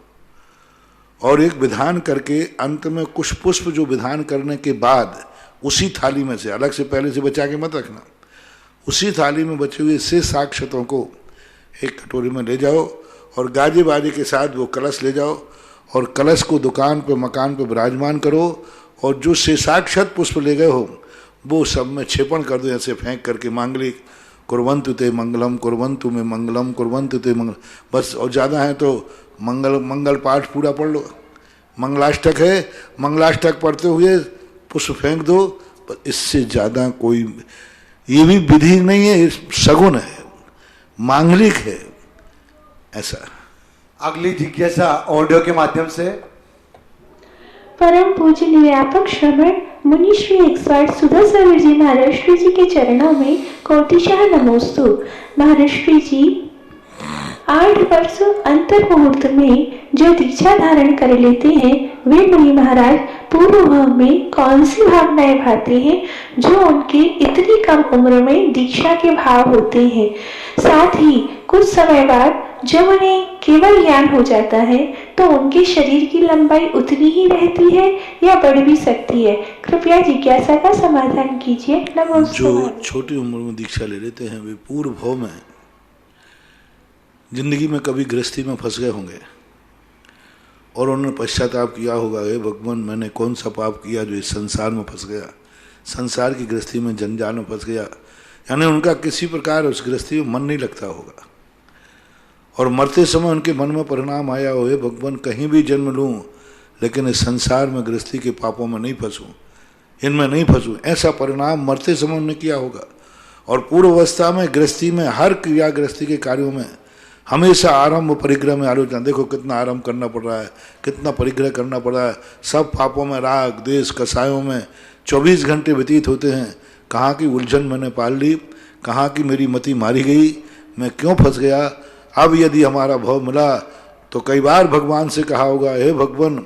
और एक विधान करके अंत में कुछ पुष्प जो विधान करने के बाद उसी थाली में से, अलग से पहले से बचा के मत रखना, उसी थाली में बचे हुए से साक्षतों को एक कटोरी में ले जाओ और गाजे बाजे के साथ वो कलश ले जाओ और कलश को दुकान पे मकान पे विराजमान करो। और जो से साक्षत पुष्प ले गए हो वो सब में छेपण कर दो, ऐसे फेंक करके मांगलिक कुर्वन्तु ते मंगलम, कुर्वन्तु में मंगलम, कुर्वन्तु ते मंगल, बस। और ज़्यादा है तो मंगल पाठ पूरा पढ़ लो। मंगलाष्टक है, मंगलाष्टक पढ़ते हुए पुष्प फेंक दो। इससे ज़्यादा कोई, ये भी विधि नहीं है, सगुन है, मांगलिक है, ऐसा। अगली जिज्ञासा ऑडियो के माध्यम से। परम पूज्य निर्व्यापक श्रवण मुनि श्री एक्सपर्ट सुधा सागर जी महाराज श्री जी के चरणों में कोटिशाह नमोस्तु। महाराज श्री जी 8 वर्ष अंतर मुहूर्त में जो दीक्षा धारण कर लेते हैं वे मुनि महाराज पूर्व भाव में कौन सी भावनाएं भाते हैं जो उनके इतनी कम उम्र में दीक्षा के भाव होते हैं? साथ ही कुछ समय बाद जब उन्हें केवल ज्ञान हो जाता है तो उनके शरीर की लंबाई उतनी ही रहती है या बढ़ भी सकती है? कृपया जिज्ञासा का समाधान कीजिए। नमस्ते। जो छोटी उम्र में दीक्षा ले लेते हैं वे पूर्व भाव में जिंदगी में कभी गृहस्थी में फंस गए होंगे और उन्होंने पश्चाताप किया होगा, हे भगवान मैंने कौन सा पाप किया जो इस संसार में फंस गया, संसार की गृहस्थी में जंजाल में फंस गया। यानी उनका किसी प्रकार उस गृहस्थी में मन नहीं लगता होगा और मरते समय उनके मन में परिणाम आया हो, हे भगवान कहीं भी जन्म लूँ लेकिन इस संसार में गृहस्थी के पापों में नहीं फंसूँ, इनमें नहीं फंसूँ, ऐसा परिणाम मरते समय उन्होंने किया होगा। और पूर्व अवस्था में गृहस्थी में हर क्रिया गृहस्थी के कार्यों में हमेशा आरंभ परिग्रह में आलोचना। देखो कितना आरंभ करना पड़ रहा है, कितना परिग्रह करना पड़ रहा है, सब पापों में, राग देश कसायों में 24 घंटे व्यतीत होते हैं। कहाँ की उलझन मैंने पाल ली, कहाँ की मेरी मति मारी गई, मैं क्यों फंस गया। अब यदि हमारा भव मिला तो कई बार भगवान से कहा होगा, हे भगवान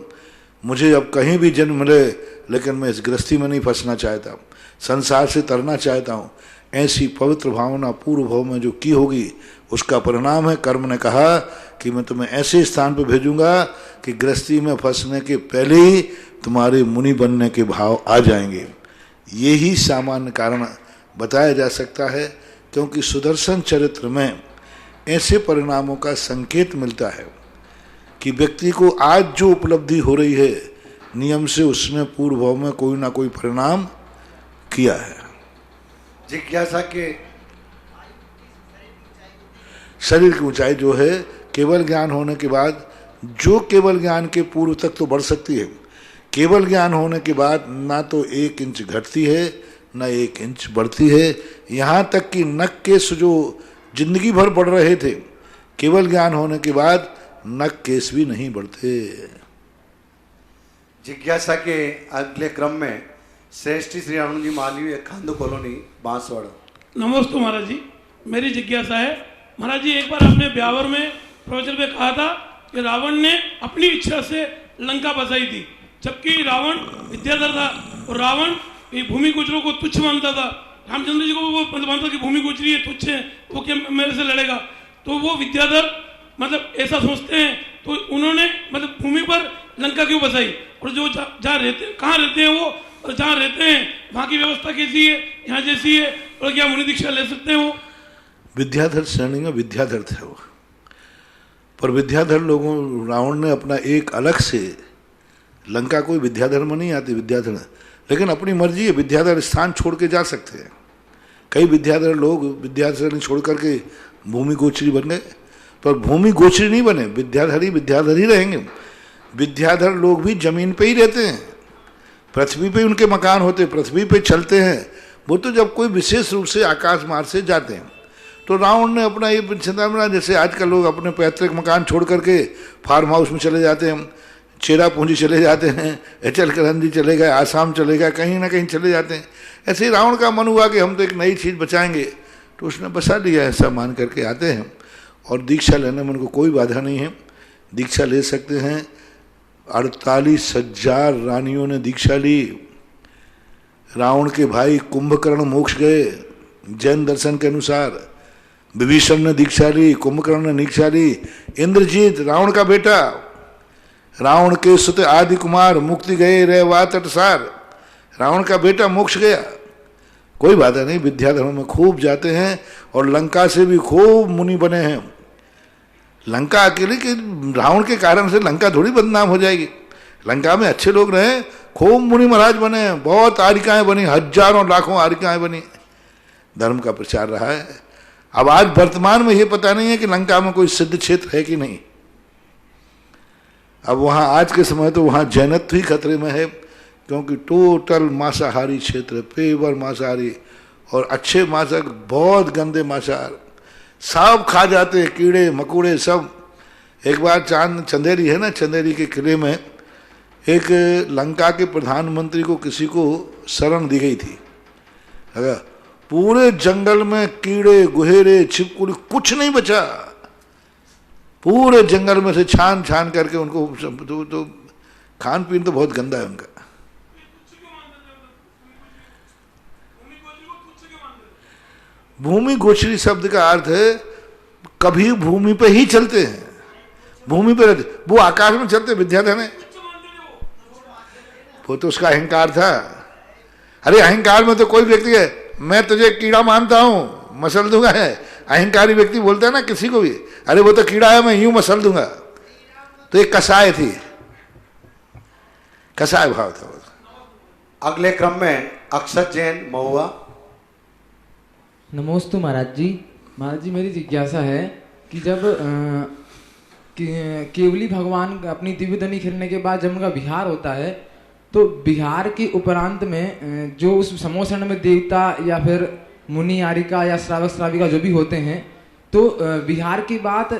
मुझे अब कहीं भी जन्म मिले लेकिन मैं इस गृहस्थी में नहीं फंसना चाहता, संसार से तरना चाहता हूँ। ऐसी पवित्र भावना पूर्व भाव में जो की होगी उसका परिणाम है। कर्म ने कहा कि मैं तुम्हें ऐसे स्थान पर भेजूंगा कि गृहस्थी में फंसने के पहले ही तुम्हारे मुनि बनने के भाव आ जाएंगे। यही सामान्य कारण बताया जा सकता है क्योंकि सुदर्शन चरित्र में ऐसे परिणामों का संकेत मिलता है कि व्यक्ति को आज जो उपलब्धि हो रही है नियम से उसने पूर्व भाव में कोई ना कोई परिणाम किया है। जिज्ञासा के शरीर की ऊंचाई जो है केवल ज्ञान होने के बाद, जो केवल ज्ञान के पूर्व तक तो बढ़ सकती है, केवल ज्ञान होने के बाद ना तो 1 इंच घटती है ना 1 इंच बढ़ती है। यहाँ तक कि नख केस जो जिंदगी भर बढ़ रहे थे केवल ज्ञान होने के बाद नख केस भी नहीं बढ़ते। जिज्ञासा के अगले क्रम में श्रेष्ठी श्री अरुण जी मालवीय खांदू कॉलोनी बांसवाड़ा। नमस्ते महाराज जी, मेरी जिज्ञासा है महाराज जी एक बार आपने ब्यावर में प्रवचन में कहा था कि रावण ने अपनी इच्छा से लंका बसाई थी, जबकि रावण विद्याधर था और रावण भूमि गुजरों को तुच्छ मानता था। रामचंद्र जी को वो मानता कि भूमि गुजरी है, तुच्छ है, वो क्या मेरे से लड़ेगा। तो वो विद्याधर मतलब ऐसा सोचते हैं, तो उन्होंने मतलब भूमि पर लंका क्यों बसाई, और जो जहाँ रहते कहाँ रहते हैं वो, और जहाँ रहते हैं वहाँ की व्यवस्था कैसी है, यहाँ जैसी है, और क्या मुनि दीक्षा ले सकते हैं वो। विद्याधर श्रेणी में विद्याधर थे वो, पर विद्याधर लोगों रावण ने अपना एक अलग से, लंका कोई विद्याधर में नहीं आती विद्याधर, लेकिन अपनी मर्जी है, विद्याधर स्थान छोड़ के जा सकते हैं। कई विद्याधर लोग विद्याधर छोड़ करके भूमि गोचरी बन गए, पर भूमि गोचरी नहीं बने, विद्याधर ही रहेंगे। विद्याधर लोग भी जमीन पे ही रहते हैं, पृथ्वी पे उनके मकान होते, पृथ्वी पे चलते हैं वो, तो जब कोई विशेष रूप से आकाश मार्ग से जाते हैं। तो रावण ने अपना ये चिंता बना, जैसे आजकल लोग अपने पैतृक मकान छोड़ करके फार्म हाउस में चले जाते हैं, चेरापूंजी चले जाते हैं, एचलकरंजी चले गए, आसाम चले गए, कहीं ना कहीं चले जाते हैं। ऐसे ही रावण का मन हुआ कि हम तो एक नई चीज़ बचाएंगे, तो उसने बसा लिया, ऐसा मान करके आते हैं। और दीक्षा लेने में उनको कोई बाधा नहीं है, दीक्षा ले सकते हैं। 48,000 रानियों ने दीक्षा ली। रावण के भाई कुंभकर्ण मोक्ष गए जैन दर्शन के अनुसार, विभीषण ने दीक्षा ली, कुंभकर्ण ने दीक्षा ली, इंद्रजीत रावण का बेटा, रावण के सुत आदि कुमार मुक्ति गए रेवा तटसार, रावण का बेटा मोक्ष गया। कोई बाधा नहीं, विद्याधर्म में खूब जाते हैं और लंका से भी खूब मुनि बने हैं। लंका अकेले के रावण के कारण से लंका थोड़ी बदनाम हो जाएगी, लंका में अच्छे लोग रहे, खूब मुनि महाराज बने, बहुत आरिकाएं बनी, हजारों लाखों आरिकाएं बनी, धर्म का प्रचार रहा है। अब आज वर्तमान में ये पता नहीं है कि लंका में कोई सिद्ध क्षेत्र है कि नहीं। अब वहाँ आज के समय तो वहाँ जैनत्व ही खतरे में है, क्योंकि टोटल मांसाहारी क्षेत्र, पेवर मांसाहारी, और अच्छे मांसा बहुत गंदे मांसाहार सब खा जाते हैं, कीड़े मकोड़े सब। एक बार चंदेरी है ना, चंदेरी के किले में एक लंका के प्रधानमंत्री को किसी को शरण दी गई थी, अगर पूरे जंगल में कीड़े गुहेरे छिपकली कुछ नहीं बचा, पूरे जंगल में से छान छान करके उनको तो खान पीन तो बहुत गंदा है उनका। भूमि गोचरी शब्द का अर्थ है कभी भूमि पे ही चलते हैं, भूमि पे रहते, वो आकाश में चलते। विद्याधर ने वो तो उसका अहंकार था। अरे अहंकार में तो कोई व्यक्ति है, मैं तुझे कीड़ा मानता हूं मसल दूंगा, है अहंकारी व्यक्ति बोलता है ना किसी को भी, अरे वो तो कीड़ा है मैं यूं मसल दूंगा। तो एक कसाय थी, कसाय भाव था वो। अगले क्रम में अक्षत जैन महुआ। नमोस्तु महाराज जी। महाराज जी मेरी जिज्ञासा है कि जब केवली भगवान अपनी दिव्य ध्वनि खेलने के बाद जब उनका विहार होता है, तो विहार के उपरांत में जो उस समोसण में देवता या फिर मुनि आरिका या श्रावक श्राविका जो भी होते हैं, तो विहार की बात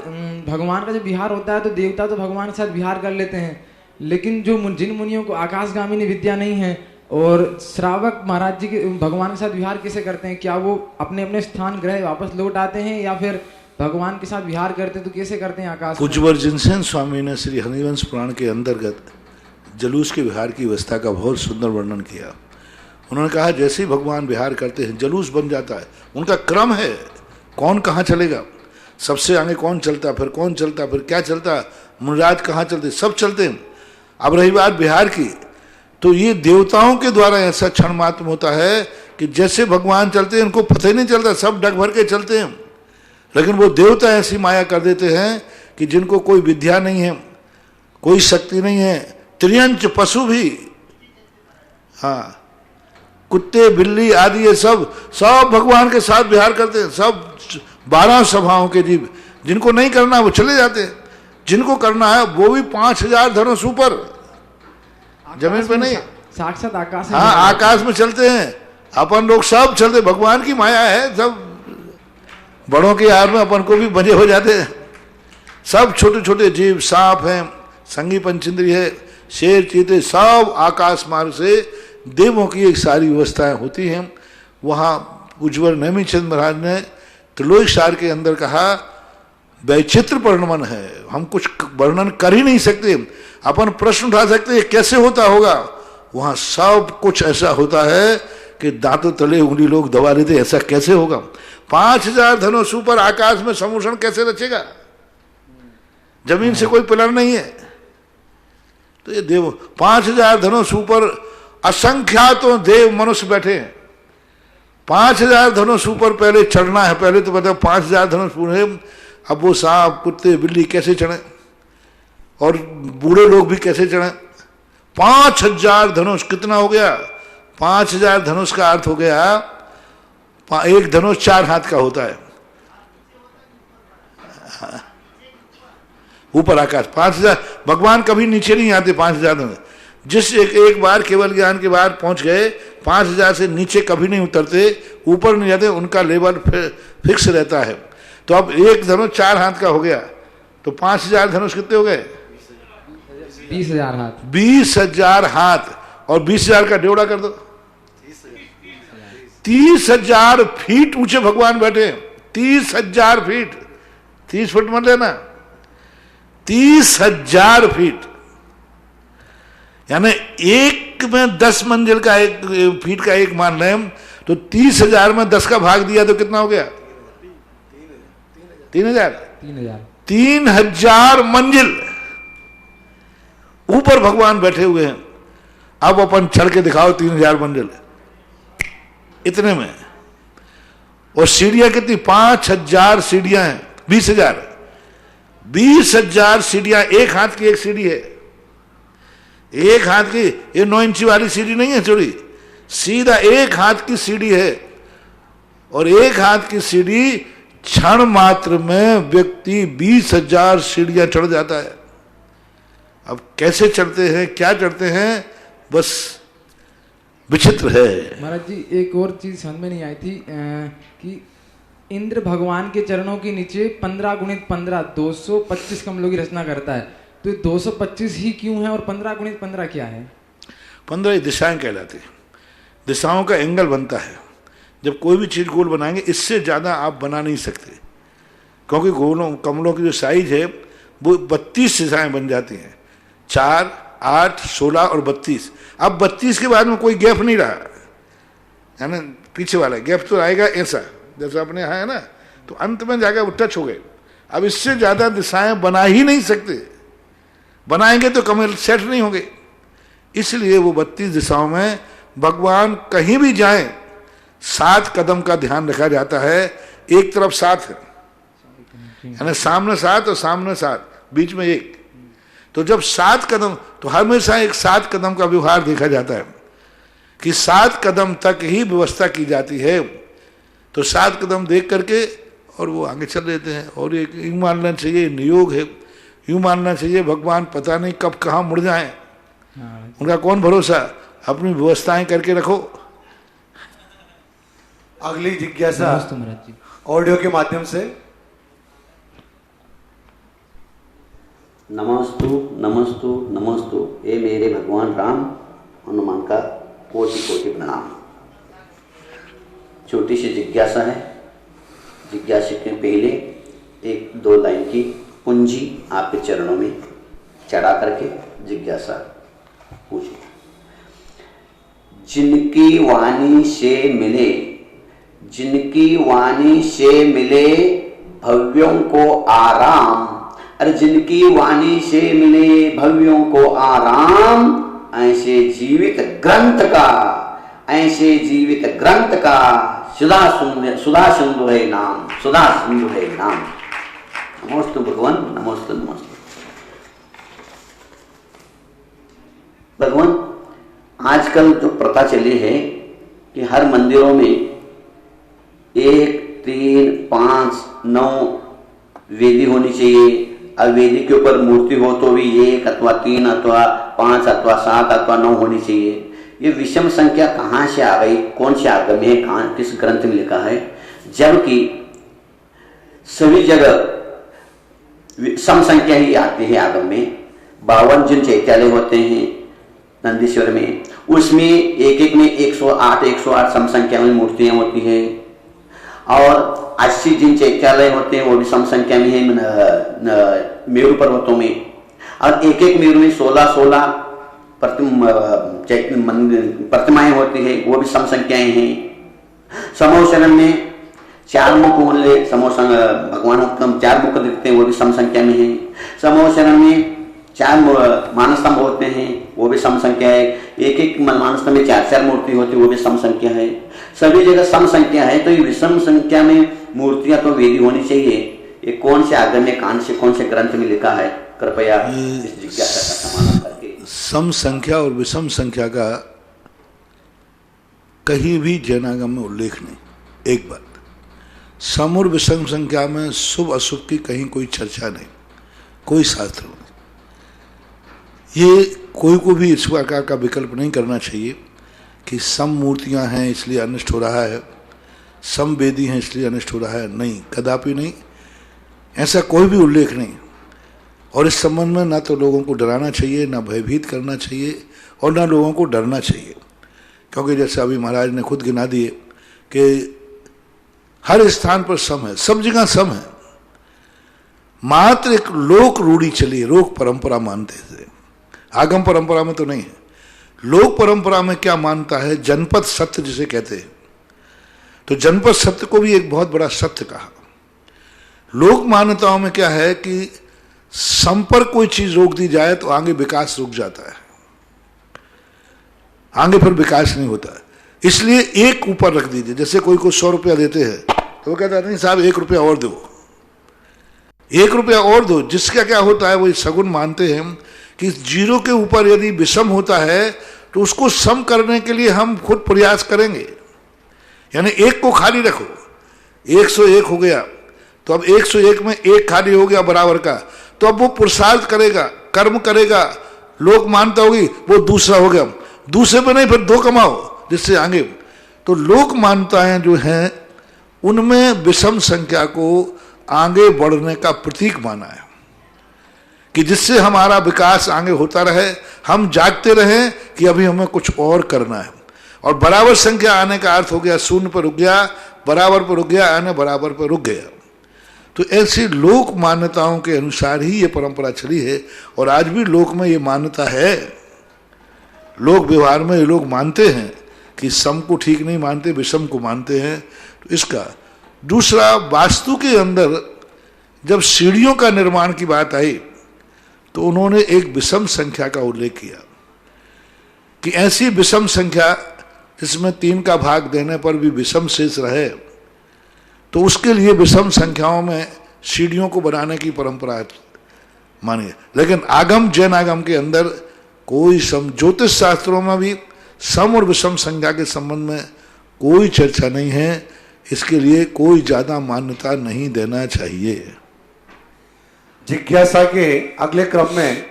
भगवान का जब विहार होता है तो देवता तो भगवान के साथ विहार कर लेते हैं, लेकिन जो जिन मुनियों को आकाशगामिनी विद्या नहीं है और श्रावक महाराज जी के भगवान के साथ विहार कैसे करते हैं? क्या वो अपने अपने स्थान ग्रह वापस लौट आते हैं या फिर भगवान के साथ विहार करते हैं तो कैसे करते हैं आकाश? कुजवर जिनसेन स्वामी ने श्री हरिवंश पुराण के अंतर्गत जलूस के विहार की व्यवस्था का बहुत सुंदर वर्णन किया। उन्होंने कहा जैसे ही भगवान विहार करते हैं जलूस बन जाता है, उनका क्रम है, कौन कहाँ चलेगा, सबसे आगे कौन चलता, फिर कौन चलता, फिर क्या चलता, मुनिराज कहाँ चलते, सब चलते हैं। अब रही बात बिहार की, तो ये देवताओं के द्वारा ऐसा क्षण मात्र होता है कि जैसे भगवान चलते हैं उनको पता ही नहीं चलता, सब डग भर के चलते हैं, लेकिन वो देवता ऐसी माया कर देते हैं कि जिनको कोई विद्या नहीं है, कोई शक्ति नहीं है, त्रियंच पशु भी, हाँ कुत्ते बिल्ली आदि ये सब भगवान के साथ विहार करते हैं। सब 12 सभाओं के जीव, जिनको नहीं करना वो चले जाते हैं, जिनको करना है वो भी 5000 धनुष ऊपर, जमीन पे नहीं, साक्षात आकाश, हाँ आकाश में चलते हैं। अपन लोग सब चलते, भगवान की माया है, सब बड़ों के यार में अपन को भी बंधे हो जाते हैं। सब छोटे छोटे जीव, सांप हैं, संगी पंचेंद्री है, शेर चीते, सब आकाश मार्ग से देवों की एक सारी व्यवस्थाएं होती हैं। वहाँ कुजवर नेमिचंद महाराज ने त्रिलोक सार के अंदर कहा वैचित्र वर्णन है, हम कुछ वर्णन कर ही नहीं सकते, अपन प्रश्न उठा सकते कैसे होता होगा, वहां सब कुछ ऐसा होता है कि दांतों तले उंगली लोग दबा लेते, ऐसा कैसे होगा। 5000 धनुष ऊपर आकाश में समुषण कैसे रचेगा, जमीन से कोई पिलर नहीं है। तो ये देव 5000 धनुष ऊपर असंख्यातों देव मनुष्य बैठे हैं। 5000 धनुष ऊपर पहले चढ़ना है, पहले तो बताओ 5000 धनुष पूरे, अब वो सांप कुत्ते बिल्ली कैसे चढ़े और बूढ़े लोग भी कैसे चढ़े। 5000 धनुष कितना हो गया, 5000 धनुष का अर्थ हो गया एक धनुष 4 हाथ का होता है ऊपर आकाश। 5000 भगवान कभी नीचे नहीं आते। 5000 धनुष जिस एक बार केवल ज्ञान के बाद पहुंच गए 5000 से नीचे कभी नहीं उतरते, ऊपर नहीं जाते, उनका लेवल फिक्स रहता है। तो अब एक धनुष 4 हाथ का हो गया, तो 5000 धनुष कितने हो गए, 20,000 हाथ। 20,000 हाथ और 20,000 का डेवड़ा कर दो, 30,000 फीट ऊंचे भगवान बैठे। 30,000 फीट, 30 फुट मत लेना, 30,000 फीट, यानी एक में 10 मंजिल का एक फीट का एक मान रहे हम, तो 30,000 में 10 का भाग दिया तो कितना हो गया, 3,000 मंजिल ऊपर भगवान बैठे हुए हैं। अब अपन चढ़ के दिखाओ 3,000 मंजिल इतने में, और सीढ़ियां कितनी, 5,000 सीढ़ियां हैं। 20,000 सीढ़ियां, एक हाथ की एक सीढ़ी है, एक हाथ की, ये 9 इंची वाली सीढ़ी नहीं है चोरी, सीधा एक हाथ की सीढ़ी है। और एक हाथ की सीढ़ी क्षण मात्र में व्यक्ति 20,000 सीढ़ियां चढ़ जाता है। अब कैसे चढ़ते हैं, क्या चढ़ते हैं, बस विचित्र है। महाराज जी एक और चीज समझ में नहीं आई थी कि इंद्र भगवान के चरणों के नीचे 15 गुणित 15 225 कमलों की रचना करता है, तो 225 ही क्यों है और 15 गुणित 15 क्या है? 15 दिशाएं कहलाती हैं, दिशाओं का एंगल बनता है। जब कोई भी चीज गोल बनाएंगे इससे ज्यादा आप बना नहीं सकते, क्योंकि गोलों कमलों की जो साइज है वो 32 दिशाएं बन जाती हैं, 4, 8, 16 और 32। अब 32 के बाद में कोई गैप नहीं रहा है ना, पीछे वाला गैप तो आएगा ऐसा जैसा अपने यहाँ है ना, तो अंत में जाकर वो टच हो गए। अब इससे ज्यादा दिशाएं बना ही नहीं सकते, बनाएंगे तो कमल सेट नहीं होंगे। इसलिए वो 32 दिशाओं में भगवान कहीं भी जाएं 7 कदम का ध्यान रखा जाता है। एक तरफ 7 है, यानी सामने 7 और सामने 7, बीच में 1, तो जब 7 कदम, तो हमेशा एक 7 कदम का व्यवहार देखा जाता है कि 7 कदम तक ही व्यवस्था की जाती है। तो 7 कदम देख करके और वो आगे चल लेते हैं। और ये यूं मानना चाहिए नियोग है, यूं मानना चाहिए भगवान पता नहीं कब कहाँ मुड़ जाएं, उनका कौन भरोसा, अपनी व्यवस्थाएं करके रखो। अगली जिज्ञासा ऑडियो के माध्यम से। नमस्तु नमस्तु नमस्तु, ये मेरे भगवान राम हनुमान का कोटि कोटि प्रणाम। छोटी सी जिज्ञासा है, जिज्ञासा के पहले 1-2 लाइन की पूंजी आपके चरणों में चढ़ा करके जिज्ञासा पूछे। जिनकी वाणी से मिले, जिनकी वाणी से मिले भव्यों को आराम, अरे जिनकी वाणी से मिले भव्यों को आराम, ऐसे जीवित ग्रंथ का, ऐसे जीवित ग्रंथ का सुधा सिंधु है नाम, सुधा सिंधु है नाम। नमोस्तु भगवान, नमोस्तु नमोस्तु भगवान। आजकल जो प्रथा चली है कि हर मंदिरों में 1, 3, 5, 9 वेदी होनी चाहिए। अब वेदी के ऊपर मूर्ति हो तो भी 1 अथवा 3 अथवा 5 अथवा 7 अथवा 9 होनी चाहिए। ये विषम संख्या कहाँ से आ गई, कौन से आगम में, कहाँ किस ग्रंथ में लिखा है? जबकि सभी जगह सम संख्या ही आती है आगम में। 52 जिन चैत्यालय होते हैं नंदीश्वर में, उसमें एक एक में 108 सम संख्या में मूर्तियां होती है। और 80 जिन चैत्यालय होते हैं वो भी सम संख्या में है मेरु पर्वतों में, और एक एक मेरु में 16-16 प्रतिमाएं होती है, वो भी सम संख्याएं हैं। समूह शरण में 4 मुख होने, समूह भगवान को 4 मुख दिखते हैं, वो भी सम संख्या में है। समूह शरण में 4 मानस्तंभ होते हैं, वो भी सम संख्या है। एक एक मानस्तंभ में 4-4 मूर्ति होती है, वो भी सम संख्या है। सभी जगह सम संख्या है, तो ये विषम संख्या में मूर्तियां तो वेदी होनी चाहिए। ये कौन से आगम में कांड से कौन से ग्रंथ में लिखा है, कृपया इस जिज्ञासा का समाधान करके। सम संख्या और विषम संख्या का कहीं भी जैनागम में उल्लेख नहीं। एक बात, सम और विषम संख्या में शुभ अशुभ की कहीं कोई चर्चा नहीं, कोई शास्त्र नहीं। ये कोई को भी इस प्रकार का विकल्प नहीं करना चाहिए कि सम मूर्तियां हैं इसलिए अनिष्ट हो रहा है, सम वेदी हैं इसलिए अनिष्ट हो रहा है। नहीं, कदापि नहीं, ऐसा कोई भी उल्लेख नहीं। और इस संबंध में ना तो लोगों को डराना चाहिए, ना भयभीत करना चाहिए, और ना लोगों को डरना चाहिए। क्योंकि जैसे अभी महाराज ने खुद गिना दिए कि हर स्थान पर सम है, सब जगह सम है। मात्र एक लोक रूढ़ी चली है, लोक परंपरा मानते थे, आगम परंपरा में तो नहीं है। लोक परंपरा में क्या मानता है, जनपद सत्य जिसे कहते हैं, तो जनपद सत्य को भी एक बहुत बड़ा सत्य कहा। लोक मान्यताओं में क्या है कि सम पर कोई चीज रोक दी जाए तो आगे विकास रुक जाता है, आगे फिर विकास नहीं होता है। इसलिए एक ऊपर रख दीजिए। जैसे कोई को 100 रुपया देते हैं तो वो कहता है नहीं साहब 1 रुपया और दो, 1 रुपया और दो। जिसका क्या होता है, वो सगुन मानते हैं कि 0 के ऊपर यदि विषम होता है तो उसको सम करने के लिए हम खुद प्रयास करेंगे। यानी 1 को खाली रखो, 101 हो गया, तो अब 101 में 1 खाली हो गया बराबर का, तो अब वो पुरुषार्थ करेगा, कर्म करेगा, लोक मानता होगी, वो दूसरा हो गया, दूसरे पे नहीं, फिर 2 कमाओ जिससे आगे। तो लोक मान्यताएं जो हैं उनमें विषम संख्या को आगे बढ़ने का प्रतीक माना है कि जिससे हमारा विकास आगे होता रहे, हम जागते रहें कि अभी हमें कुछ और करना है। और बराबर संख्या आने का अर्थ हो गया 0 पर रुक गया, बराबर पर रुक गया, आने बराबर पर रुक गया। तो ऐसी लोक मान्यताओं के अनुसार ही ये परंपरा चली है, और आज भी लोक में ये मान्यता है। लोक व्यवहार में ये लोग मानते हैं कि सम को ठीक नहीं मानते, विषम को मानते हैं। तो इसका दूसरा, वास्तु के अंदर जब सीढ़ियों का निर्माण की बात आई तो उन्होंने एक विषम संख्या का उल्लेख किया कि ऐसी विषम संख्या जिसमें 3 का भाग देने पर भी विषम शेष रहे, तो उसके लिए विषम संख्याओं में सीढ़ियों को बनाने की परंपरा मानी। लेकिन आगम, जैन आगम के अंदर कोई सम, ज्योतिष शास्त्रों में भी सम और विषम संख्या के संबंध में कोई चर्चा नहीं है। इसके लिए कोई ज्यादा मान्यता नहीं देना चाहिए। जिज्ञासा के अगले क्रम में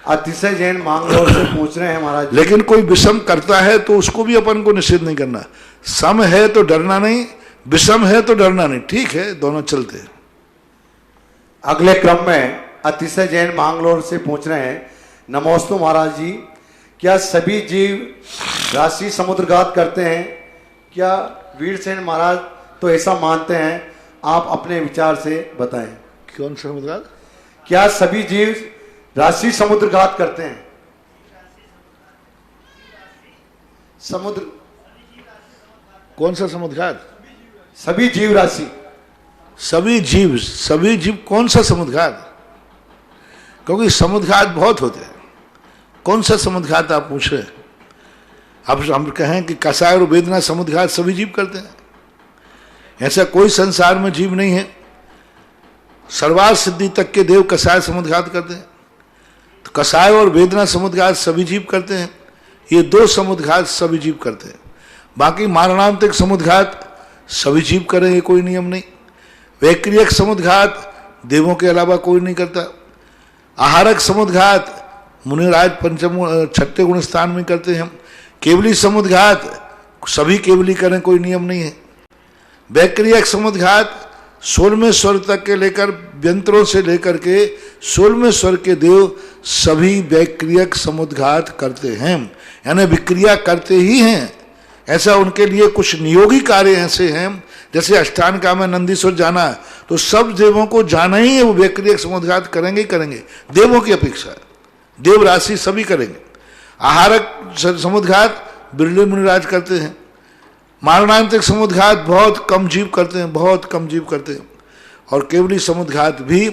अतिशय जैन मांगलोर से पूछ रहे हैं महाराज। लेकिन कोई विषम करता है तो उसको भी अपन को निषेध नहीं करना। सम है तो डरना नहीं, विषम है तो डरना नहीं, ठीक है, दोनों चलते हैं। अगले क्रम में अतिशय जैन मांगलोर से पूछ रहे हैं, नमोस्तु महाराज जी, क्या सभी जीव राशि समुद्रघात करते हैं? क्या वीरसेन महाराज तो ऐसा मानते हैं? आप अपने विचार से बताएं। कौन सा समुद्रघात? क्या सभी जीव राशि समुद्रघात करते हैं? समुद्र, कौन सा समुद्रघात? सभी जीव राशि, सभी जीव कौन सा समुद्रघात? क्योंकि समुद्रघात बहुत होते हैं। कौन सा समुद्रघात आप पूछ रहे हैं? अब हम कहें कि कसाय और वेदना समुद्रघात सभी जीव करते हैं, ऐसा कोई संसार में जीव नहीं है। सर्वार्थ सिद्धि तक के देव कसाय समुद्रघात करते हैं, तो कसाय और वेदना समुद्रघात सभी जीव करते हैं। ये 2 समुद्रघात सभी जीव करते हैं। बाकी मारणांतिक समुद्रघात सभी जीव करेंगे, कोई नियम नहीं। वैक्रियक समुद्रघात देवों के अलावा कोई नहीं करता। आहारक समुद्रघात मुनिराज पंचम 6ठे गुण स्थान में करते हैं। केवली समुद्रघात सभी केवली करें, कोई नियम नहीं है। वैक्रियक समुद्रघात 16वें स्वर तक के लेकर व्यंतरों से लेकर के 16वें स्वर के देव सभी वैक्रियक समुद्रघात करते हैं, यानी विक्रिया करते ही हैं। ऐसा उनके लिए कुछ नियोगी कार्य ऐसे हैं जैसे अष्टांगा में नंदीश्वर जाना है तो सब देवों को जाना ही है, वो व्यक्ति समुद्घात करेंगे ही करेंगे, देवों की अपेक्षा है, देव राशि सभी करेंगे। आहारक समुद्घात बिरले मुनिराज करते हैं, मारणांतिक समुद्घात बहुत कम जीव करते हैं, बहुत कम जीव करते हैं, और केवली समुद्घात भी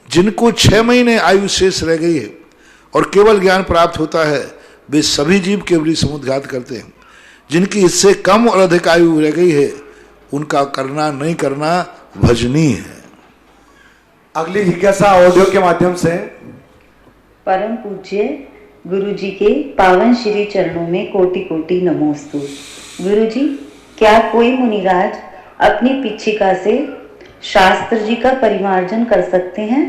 जिनको 6 महीने आयु शेष रह गई है और केवल ज्ञान प्राप्त होता है, वे सभी जीव केवली समुद्घात करते हैं। जिनकी इससे कम और अधिक आयु रह गई है उनका करना नहीं करना भजनीय है। अगली जिज्ञासा ऑडियो के माध्यम से। परम पूज्य गुरु जी के पावन श्री चरणों में कोटि कोटि नमोस्तु। गुरु जी, क्या कोई मुनिराज अपनी पिच्छिका से शास्त्र जी का परिमार्जन कर सकते हैं,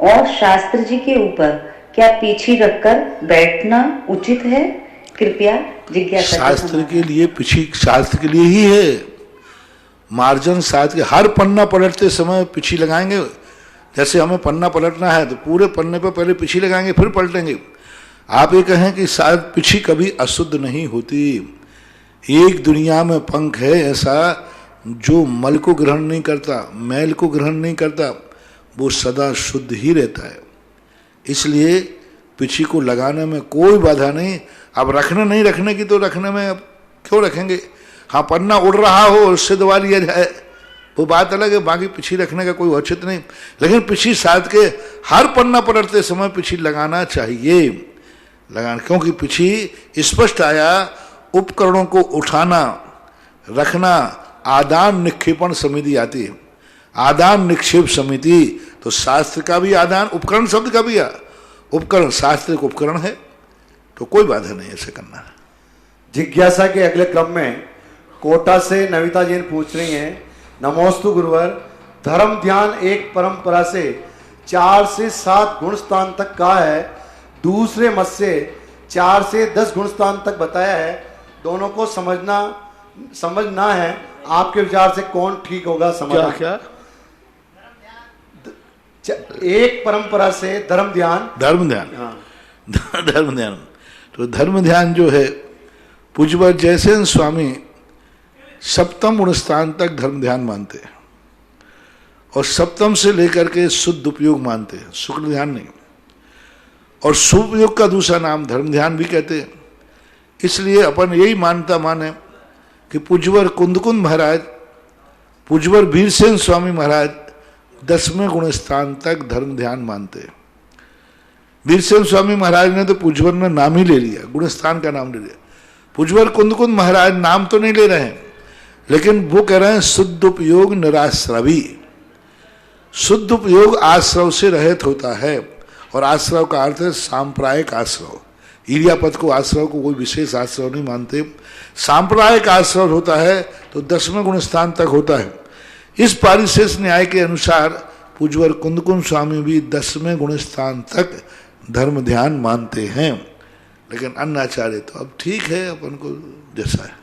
और शास्त्र जी के ऊपर क्या पीछी रखकर बैठना उचित है? कृपया जिज्ञासा। शास्त्र के लिए पीछी शास्त्र के लिए ही है मार्जन। शास्त्र के हर पन्ना पलटते समय पीछी लगाएंगे। जैसे हमें पन्ना पलटना है तो पूरे पन्ने पर पहले पीछी लगाएंगे फिर पलटेंगे। आप ये कहें कि शायद पीछी कभी अशुद्ध नहीं होती। एक दुनिया में पंख है ऐसा जो मल को ग्रहण नहीं करता, मैल को ग्रहण नहीं करता, वो सदा शुद्ध ही रहता है। इसलिए पीछी को लगाने में कोई बाधा नहीं। अब रखने नहीं रखने की तो रखने में अब क्यों रखेंगे। हाँ, पन्ना उड़ रहा हो उससे दबा लिया जाए वो बात अलग है, बाकी पीछी रखने का कोई औचित नहीं। लेकिन पीछी साथ के हर पन्ना पलटते समय पीछी लगाना चाहिए, लगाना, क्योंकि पीछी स्पष्ट आया उपकरणों को उठाना रखना, आदान निक्षेपण समिति आती है, आदान निक्षेप समिति, तो शास्त्र का भी आदान, उपकरण शब्द का भी उपकरण, शास्त्र का उपकरण है, तो कोई बाधा नहीं ऐसे करना है। जिज्ञासा के अगले क्रम में कोटा से नविता जैन पूछ रही हैं, नमोस्तु गुरुवर, धर्म ध्यान एक परंपरा से 4 से 7 गुण स्थान तक कहा है, दूसरे मत से 4 से 10 गुण स्थान तक बताया है, दोनों को समझना है, आपके विचार से कौन ठीक होगा? समाधान क्या? एक परंपरा से धर्म ध्यान, हाँ। धर्म ध्यान, तो धर्म ध्यान जो है पूज्य जयसेन स्वामी 7वें गुण स्थान तक धर्म ध्यान मानते हैं, और 7वें से लेकर के शुद्ध उपयोग मानते हैं, शुक्ल ध्यान नहीं। और सुपयोग का दूसरा नाम धर्म ध्यान भी कहते हैं। इसलिए अपन यही मानता माने कि पूज्यवर कुंदकुंद महाराज, पूज्यवर वीरसेन स्वामी महाराज 10वें गुण स्थान तक धर्म ध्यान मानते हैं। वीरसेन स्वामी महाराज ने तो पूज्यवर ने नाम ही ले लिया, गुण स्थान का नाम ले लिया। पूज्यवर कुंदकुंद महाराज नाम तो नहीं ले रहे हैं, लेकिन वो कह रहे हैं शुद्ध उपयोग निराश्रवी। शुद्ध उपयोग आश्रव से रहित होता है, और आश्रव का अर्थ है सांप्रदायिक आश्रव। इरियापद को आश्रव को कोई विशेष आश्रव नहीं मानते, सांप्रदायिक आश्रव होता है तो 10वें गुण स्थान तक होता है। इस पारिशेष न्याय के अनुसार पूज्यवर कुंदकुंद स्वामी भी 10वें गुण स्थान तक धर्म ध्यान मानते हैं, लेकिन अन्य आचार्य तो अब ठीक है, अपन को जैसा है।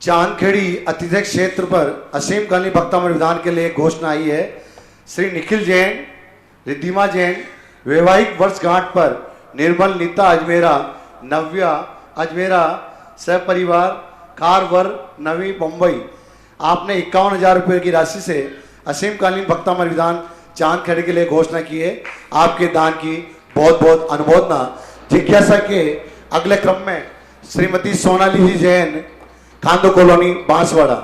चांदखेड़ी अतिथि क्षेत्र पर असीमकालीन भक्तामृत विधान के लिए घोषणा आई है। श्री निखिल जैन, रिद्धिमा जैन वैवाहिक वर्षगांठ पर निर्मल नीता अजमेरा, नव्या अजमेरा सहपरिवार कारवर नवी मुंबई, आपने 51,000 रुपये की राशि से असीमकालीन भक्तामृत विधान चांदखेड़ी के लिए घोषणा की है। आपके दान की बहुत बहुत अनुमोदना। जिज्ञासा के अगले क्रम में श्रीमती सोनाली जी जैन, खांदो कॉलोनी बांसवाड़ा।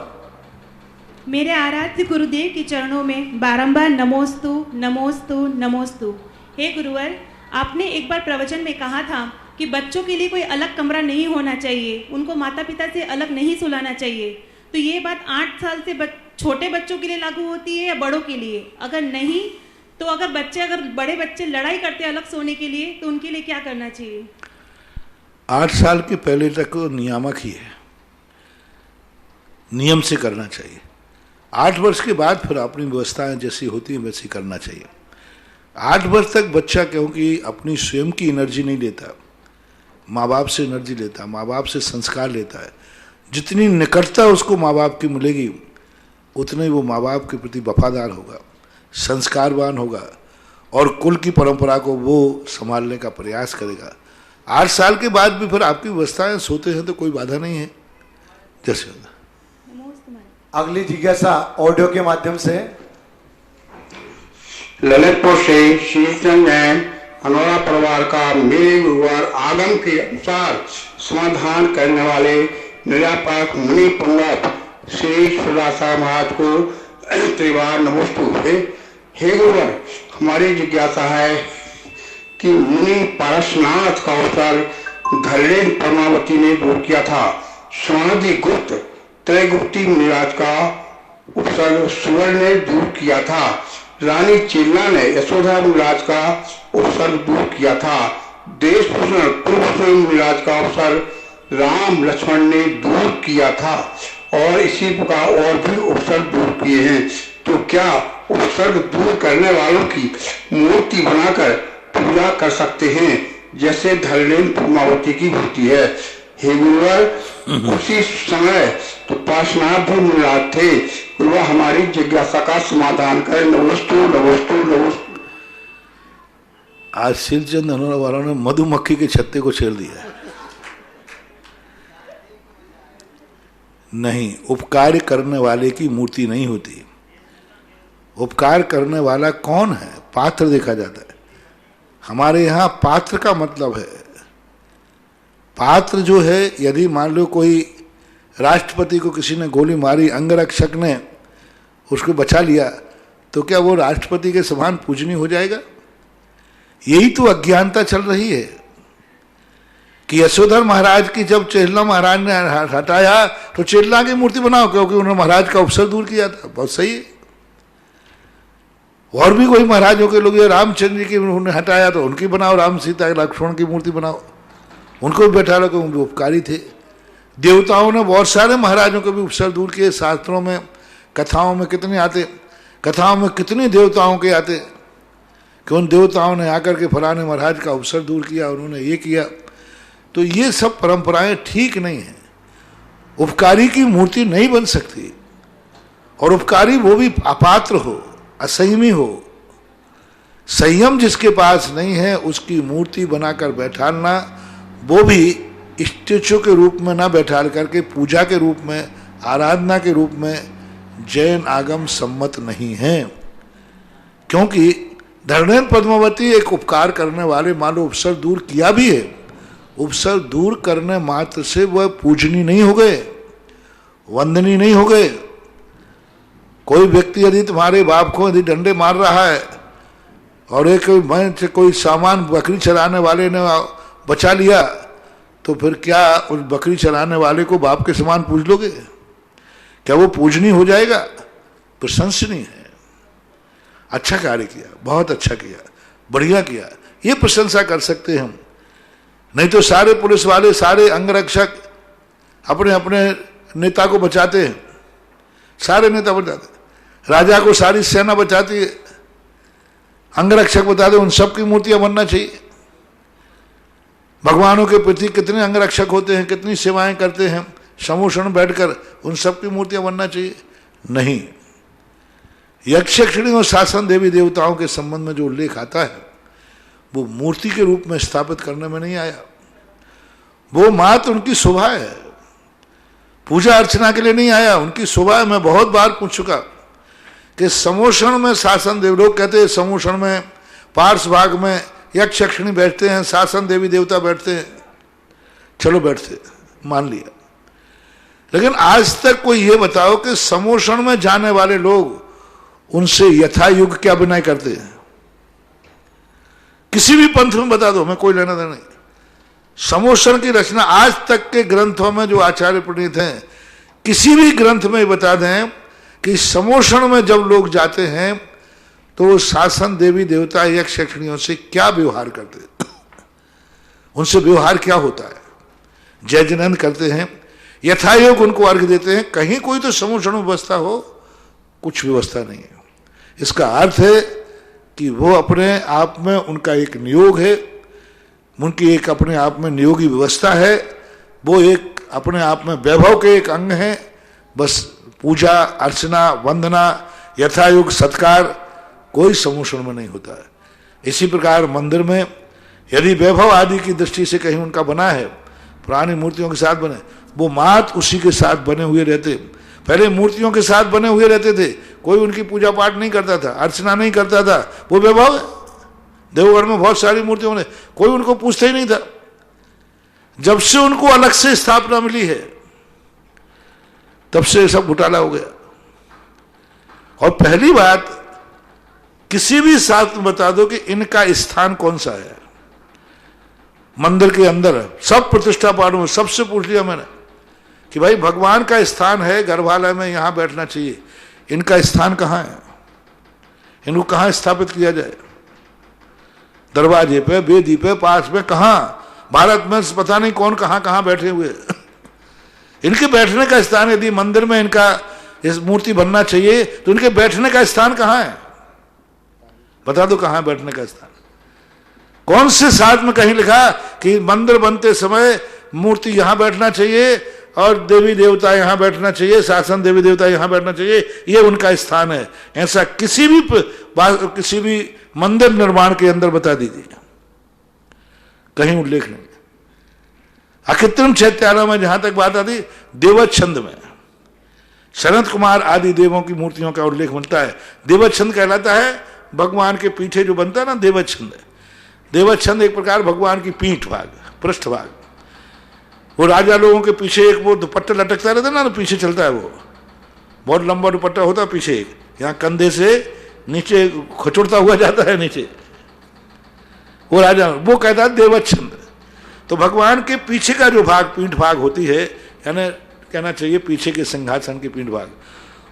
मेरे आराध्य गुरुदेव के चरणों में बारंबार नमोस्तु नमोस्तु नमोस्तु। हे गुरुवर, आपने एक बार प्रवचन में कहा था कि बच्चों के लिए कोई अलग कमरा नहीं होना चाहिए, उनको माता पिता से अलग नहीं सुलाना चाहिए। तो ये बात 8 साल से छोटे बच्चों के लिए लागू होती है या बड़ों के लिए? अगर नहीं तो अगर बड़े बच्चे लड़ाई करते हैं अलग सोने के लिए तो उनके लिए क्या करना चाहिए? 8 साल के पहले तक नियामक ही है, नियम से करना चाहिए। 8 वर्ष के बाद फिर अपनी व्यवस्थाएं जैसी होती हैं वैसी करना चाहिए। 8 वर्ष तक बच्चा क्योंकि अपनी स्वयं की एनर्जी नहीं लेता, माँ बाप से एनर्जी लेता, माँ बाप से संस्कार लेता है। जितनी निकटता उसको माँ बाप की मिलेगी उतने ही वो माँ बाप के प्रति वफादार होगा, संस्कारवान होगा, और कुल की परंपरा को वो संभालने का प्रयास करेगा। 8 साल के बाद भी फिर आपकी व्यवस्थाएं सोते हैं तो कोई बाधा नहीं है, जैसे होगा। अगली जिज्ञासा ऑडियो के माध्यम से। ललितपुर से शीलचंद जैन अनोरा परिवार का मेरे गुरुवार आगम के अनुसार समाधान करने वाले निरापक मुनि पंडित श्री सुदासा महाराज को त्रिवार नमोस्तुते। हे गुरुवर, हमारी जिज्ञासा है कि मुनि पारसनाथ का अवसर धरलेन परमावती ने दूर किया था। स्वानंदी गुप्त त्रैगुप्ती मुनिराज का उपसर्ग सुवर्ण ने दूर किया था। रानी चिल्ला ने यशोधरा मुनिराज का उपसर्ग दूर किया था। देश भूषण कुलभूषण मुनिराज का उपसर्ग राम लक्ष्मण ने दूर किया था और इसी प्रकार और भी उपसर्ग दूर किए हैं। तो क्या उपसर्ग दूर करने वालों की मूर्ति बनाकर पूजा कर सकते हैं, जैसे धरलेन पद्मावती की मूर्ति है? हे गुरुवर, उसी समय तो पार्श्वनाथ भी मुनिराज थे। गुरुवर, हमारी जिज्ञासा का समाधान करें। नमोस्तु नमोस्तु नमोस्तु। आज शीलचंद अनोरा वालों ने मधुमक्खी के छत्ते को छेड़ दिया है। नहीं, उपकार करने वाले की मूर्ति नहीं होती। उपकार करने वाला कौन है? पात्र देखा जाता है। हमारे यहाँ पात्र का मतलब है, पात्र जो है, यदि मान लो कोई राष्ट्रपति को किसी ने गोली मारी, अंगरक्षक ने उसको बचा लिया, तो क्या वो राष्ट्रपति के समान पूजनीय हो जाएगा? यही तो अज्ञानता चल रही है कि यशोधर महाराज की जब चेल्ला महाराज ने हटाया तो चेल्ला की मूर्ति बनाओ, क्योंकि उन्होंने महाराज का उपसर्ग दूर किया था। बहुत सही है। और भी कोई महाराजों के लोग, रामचंद्र जी की उन्होंने हटाया तो उनकी बनाओ, राम सीता लक्ष्मण की मूर्ति बनाओ, उनको भी बैठा लो, क्योंकि उपकारी थे। देवताओं ने बहुत सारे महाराजों को भी उपसर्ग दूर किए। शास्त्रों में, कथाओं में कितने आते, कथाओं में कितने देवताओं के आते कि उन देवताओं ने आकर के फलाने महाराज का उपसर्ग दूर किया, उन्होंने ये किया। तो ये सब परंपराएं ठीक नहीं है। उपकारी की मूर्ति नहीं बन सकती, और उपकारी वो भी अपात्र हो, असंयमी हो। संयम जिसके पास नहीं है उसकी मूर्ति बनाकर बैठालना, वो भी स्टेचू के रूप में ना बैठाल करके पूजा के रूप में, आराधना के रूप में जैन आगम सम्मत नहीं है। क्योंकि धरलेन पद्मावती एक उपकार करने वाले, मान लो उपसर्ग दूर किया भी है, उपसर्ग दूर करने मात्र से वह पूजनीय नहीं हो गए, वंदनीय नहीं हो गए। कोई व्यक्ति यदि तुम्हारे बाप को यदि डंडे मार रहा है और एक मैं कोई सामान बकरी चलाने वाले ने बचा लिया, तो फिर क्या उस बकरी चलाने वाले को बाप के समान पूज लोगे? क्या वो पूजनीय हो जाएगा? प्रशंसनीय है। अच्छा कार्य किया, बहुत अच्छा किया, बढ़िया किया, ये प्रशंसा कर सकते हैं हम। नहीं तो सारे पुलिस वाले, सारे अंगरक्षक अपने अपने नेता को बचाते हैं, सारे नेता बचाते, राजा को सारी सेना बचाती है, अंगरक्षक बताते, उन सब की मूर्तियां बनना चाहिए। भगवानों के प्रति कितने अंगरक्षक होते हैं, कितनी सेवाएं करते हैं, समूषण बैठकर उन सब की मूर्तियां बनना चाहिए? नहीं। यक्षिणी और शासन देवी देवताओं के संबंध में जो उल्लेख आता है वो मूर्ति के रूप में स्थापित करने में नहीं आया। वो मात्र उनकी शोभा है, पूजा अर्चना के लिए नहीं आया, उनकी शोभा है। मैं बहुत बार पूछ चुका कि समूषण में शासन देव, लोग कहते हैं समूषण में पार्श्व भाग में यक्षिणी बैठते हैं, शासन देवी देवता बैठते हैं। चलो बैठते, मान लिया, लेकिन आज तक कोई ये बताओ कि समूषण में जाने वाले लोग उनसे यथायुग क्या विनय करते हैं? किसी भी पंथ में बता दो, मैं कोई लेना देना नहीं। समूषण की रचना आज तक के ग्रंथों में जो आचार्य प्रणीत हैं, किसी भी ग्रंथ में बता दें कि समूषण में जब लोग जाते हैं तो वो शासन देवी देवता यक्षिणियों से क्या व्यवहार करते हैं, उनसे व्यवहार क्या होता है? जय जनन करते हैं, यथायोग उनको अर्घ्य देते हैं। कहीं कोई तो समूषण में व्यवस्था हो? कुछ व्यवस्था नहीं है। इसका अर्थ है कि वो अपने आप में उनका एक नियोग है, उनकी एक अपने आप में नियोगी व्यवस्था है, वो एक अपने आप में वैभव के एक अंग है। बस पूजा अर्चना वंदना यथायोग सत्कार कोई समूषण में नहीं होता है। इसी प्रकार मंदिर में यदि वैभव आदि की दृष्टि से कहीं उनका बना है, पुरानी मूर्तियों के साथ बने, वो मात उसी के साथ बने हुए रहते। पहले मूर्तियों के साथ बने हुए रहते थे, कोई उनकी पूजा पाठ नहीं करता था, अर्चना नहीं करता था। वो वैभव है, देवगढ़ में बहुत सारी मूर्तियों ने, कोई उनको पूछता ही नहीं था। जब से उनको अलग से स्थापना मिली है तब से सब घोटाला हो गया। और पहली बात, किसी भी शास्त्र में बता दो कि इनका स्थान कौन सा है मंदिर के अंदर। सब प्रतिष्ठा पाठों में सबसे पूछ लिया मैंने कि भाई भगवान का स्थान है गर्भालय में, यहां बैठना चाहिए, इनका स्थान कहां है, इनको कहां स्थापित किया जाए, दरवाजे पे, वेदी पे, पास में, कहां? भारत में पता नहीं कौन कहां कहां बैठे हुए। इनके बैठने का स्थान, यदि मंदिर में इनका इस मूर्ति बनना चाहिए तो इनके बैठने का स्थान कहां है? बता दो कहां बैठने का स्थान। कौन से शास्त्र में कहीं लिखा कि मंदिर बनते समय मूर्ति यहां बैठना चाहिए और देवी देवता यहां बैठना चाहिए, शासन देवी देवता यहां बैठना चाहिए, ये उनका स्थान है? ऐसा किसी भी मंदिर निर्माण के अंदर बता दीजिए, कहीं उल्लेख नहीं। अकृत्रिम चैत्यालय में जहां तक बात आती, देवच्छंद में शरद कुमार आदि देवों की मूर्तियों का उल्लेख मिलता है। देवच्छंद कहलाता है भगवान के पीछे जो बनता है ना, देवच्छंद। देवच्छंद एक प्रकार भगवान की पीठ भाग, पृष्ठ भाग। वो राजा लोगों के पीछे एक वो दुपट्टा लटकता रहता ना, पीछे चलता है, वो बहुत लंबा दुपट्टा होता है पीछे, यहाँ कंधे से नीचे खचुड़ता हुआ जाता है नीचे, वो राजा, वो कहता है देवच्छंद। तो भगवान के पीछे का जो भाग, पीठ भाग होती है, यानी कहना चाहिए पीछे के सिंहासन की पीठ भाग,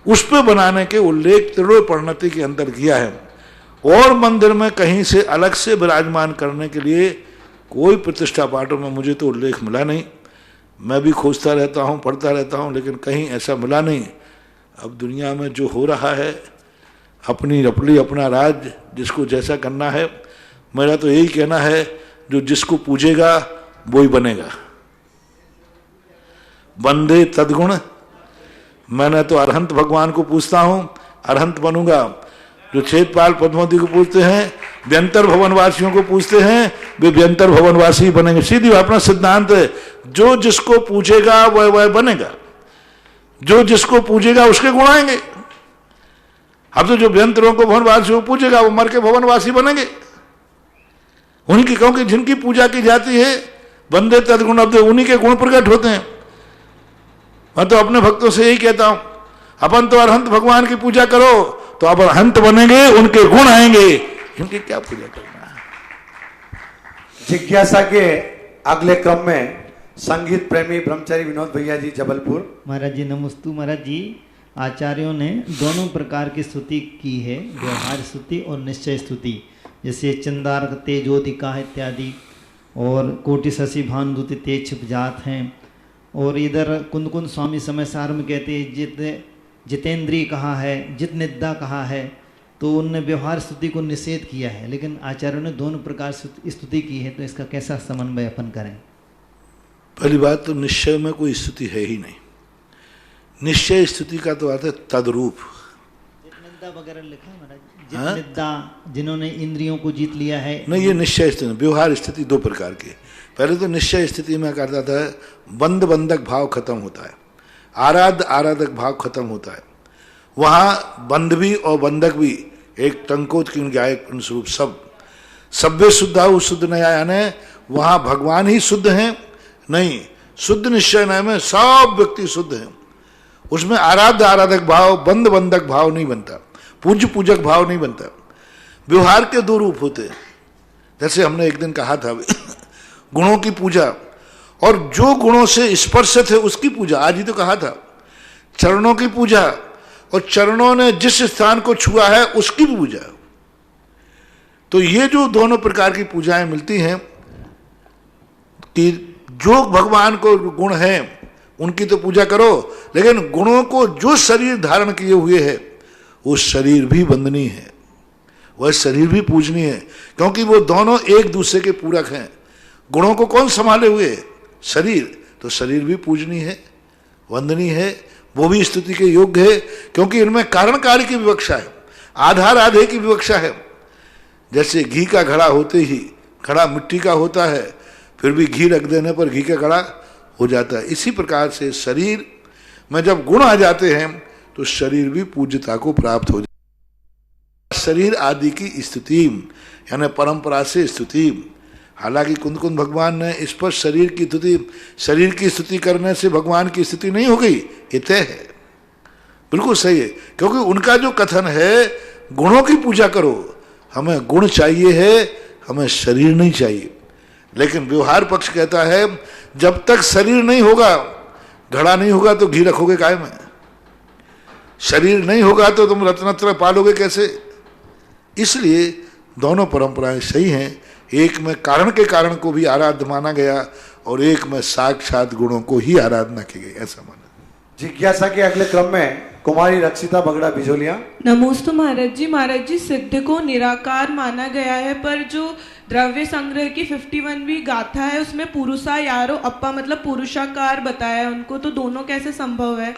उस पर बनाने के उल्लेख त्रिलोक परिणति के अंदर किया है। और मंदिर में कहीं से अलग से विराजमान करने के लिए कोई प्रतिष्ठा पाठों में मुझे तो उल्लेख मिला नहीं। मैं भी खोजता रहता हूँ, पढ़ता रहता हूँ, लेकिन कहीं ऐसा मिला नहीं। अब दुनिया में जो हो रहा है, अपनी रपली अपना राज, जिसको जैसा करना है, मेरा तो यही कहना है जो जिसको पूजेगा वो ही बनेगा। बंदे तदगुण, मैंने तो अरहंत भगवान को पूछता हूं, अरहंत बनूंगा। जो क्षेत्रपाल पद्मावती को पूछते हैं, व्यंतर भवनवासियों को पूछते हैं, वे व्यंतर भवनवासी बनेंगे। सीधी अपना सिद्धांत है, जो जिसको पूछेगा वह बनेगा, जो जिसको पूजेगा उसके गुण आएंगे। अब तो जो व्यंतरों को भवनवासियों को पूजेगा वो मर के भवनवासी बनेंगे उनकी, क्योंकि जिनकी पूजा की जाती है बंदे तदगुण, अब उन्हीं के गुण प्रकट होते हैं। मैं तो अपने भक्तों से यही कहता हूं, अपन तो अरहंत भगवान की पूजा करो तो अब अरहंत बनेंगे, उनके गुण आएंगे, इनकी क्या पूजा करना है। जिज्ञासा के अगले क्रम में संगीत प्रेमी ब्रह्मचारी विनोद भैया जी जबलपुर। महाराज जी नमस्तु। महाराज जी, आचार्यों ने दोनों प्रकार की स्तुति की है, व्यवहार स्तुति और निश्चय स्तुति, जैसे चंदार तेजोदिका इत्यादि, और कोटि शशि भानुदूति तेज छिप जात हैं। और इधर कुंद कुंद स्वामी समय सार में कहते हैं जितेंद्री कहा है, जित निद्दा कहा है, तो उनने व्यवहार स्तुति को निषेध किया है, लेकिन आचार्यों ने दोनों प्रकार से स्तुति की है, तो इसका कैसा समन्वय अपन करें? पहली बात तो निश्चय में कोई स्तुति है ही नहीं। निश्चय स्तुति का तो आता है तद्रूप, जितनिद्दा वगैरह लिखा है महाराज, जितनिद्दा जिन्होंने इंद्रियों को जीत लिया है। नहीं, ये निश्चय स्थिति। व्यवहार स्थिति दो प्रकार की। पहले तो निश्चय स्थिति में करता था बंद बंधक भाव खत्म होता है, आराध आराधक भाव खत्म होता है। वहाँ बंध भी और बंधक भी एक टंकोत की उनके स्वरूप सब सभ्य शुद्ध शुद्ध नया, यानी वहाँ भगवान ही शुद्ध हैं, नहीं शुद्ध निश्चय नय में सब व्यक्ति शुद्ध हैं। उसमें आराध्य आराधक भाव, बंद बंधक भाव नहीं बनता, पूज्य पूजक भाव नहीं बनता। व्यवहार के दो रूप होते हैं, जैसे हमने एक दिन कहा था गुणों की पूजा, और जो गुणों से स्पर्श थे उसकी पूजा। आज ही तो कहा था चरणों की पूजा, और चरणों ने जिस स्थान को छुआ है उसकी पूजा। तो ये जो दोनों प्रकार की पूजाएं मिलती हैं कि जो भगवान को गुण हैं उनकी तो पूजा करो, लेकिन गुणों को जो शरीर धारण किए हुए है वो शरीर भी वंदनीय है, वह शरीर भी पूजनीय है, क्योंकि वो दोनों एक दूसरे के पूरक हैं। गुणों को कौन संभाले हुए है? शरीर। तो शरीर भी पूजनीय है, वंदनीय है, वो भी स्तुति के योग्य है, क्योंकि इनमें कारण कार्य की विवक्षा है, आधार आधे की विवक्षा है। जैसे घी का घड़ा होते ही घड़ा मिट्टी का होता है, फिर भी घी रख देने पर घी का घड़ा हो जाता है। इसी प्रकार से शरीर में जब गुण आ जाते हैं तो शरीर भी पूज्यता को प्राप्त हो जाता है। शरीर आदि की स्तुति यानी परंपरा से स्तुति, हालांकि कुंद कुंद भगवान ने इस पर शरीर की स्तुति करने से भगवान की स्तुति नहीं हो गई, ये तय है, बिल्कुल सही है। क्योंकि उनका जो कथन है गुणों की पूजा करो, हमें गुण चाहिए है, हमें शरीर नहीं चाहिए। लेकिन व्यवहार पक्ष कहता है जब तक शरीर नहीं होगा, घड़ा नहीं होगा तो घी रखोगे काय में, शरीर नहीं होगा तो तुम रत्नत्र पालोगे कैसे। इसलिए दोनों परंपराएं सही हैं, एक में कारण के कारण को भी आराध्य माना गया और एक में साक्षात गुणों को ही आराधना की गई, ऐसा माना। जिज्ञासा के अगले क्रम में कुमारी रक्षिता बगड़ा बिजोलिया। नमोस्तु महाराज जी सिद्ध को निराकार माना गया है, पर जो द्रव्य संग्रह की 51वीं गाथा है उसमें पुरुषा यारो अप्पा मतलब पुरुषाकार बताया है उनको, तो दोनों कैसे संभव है?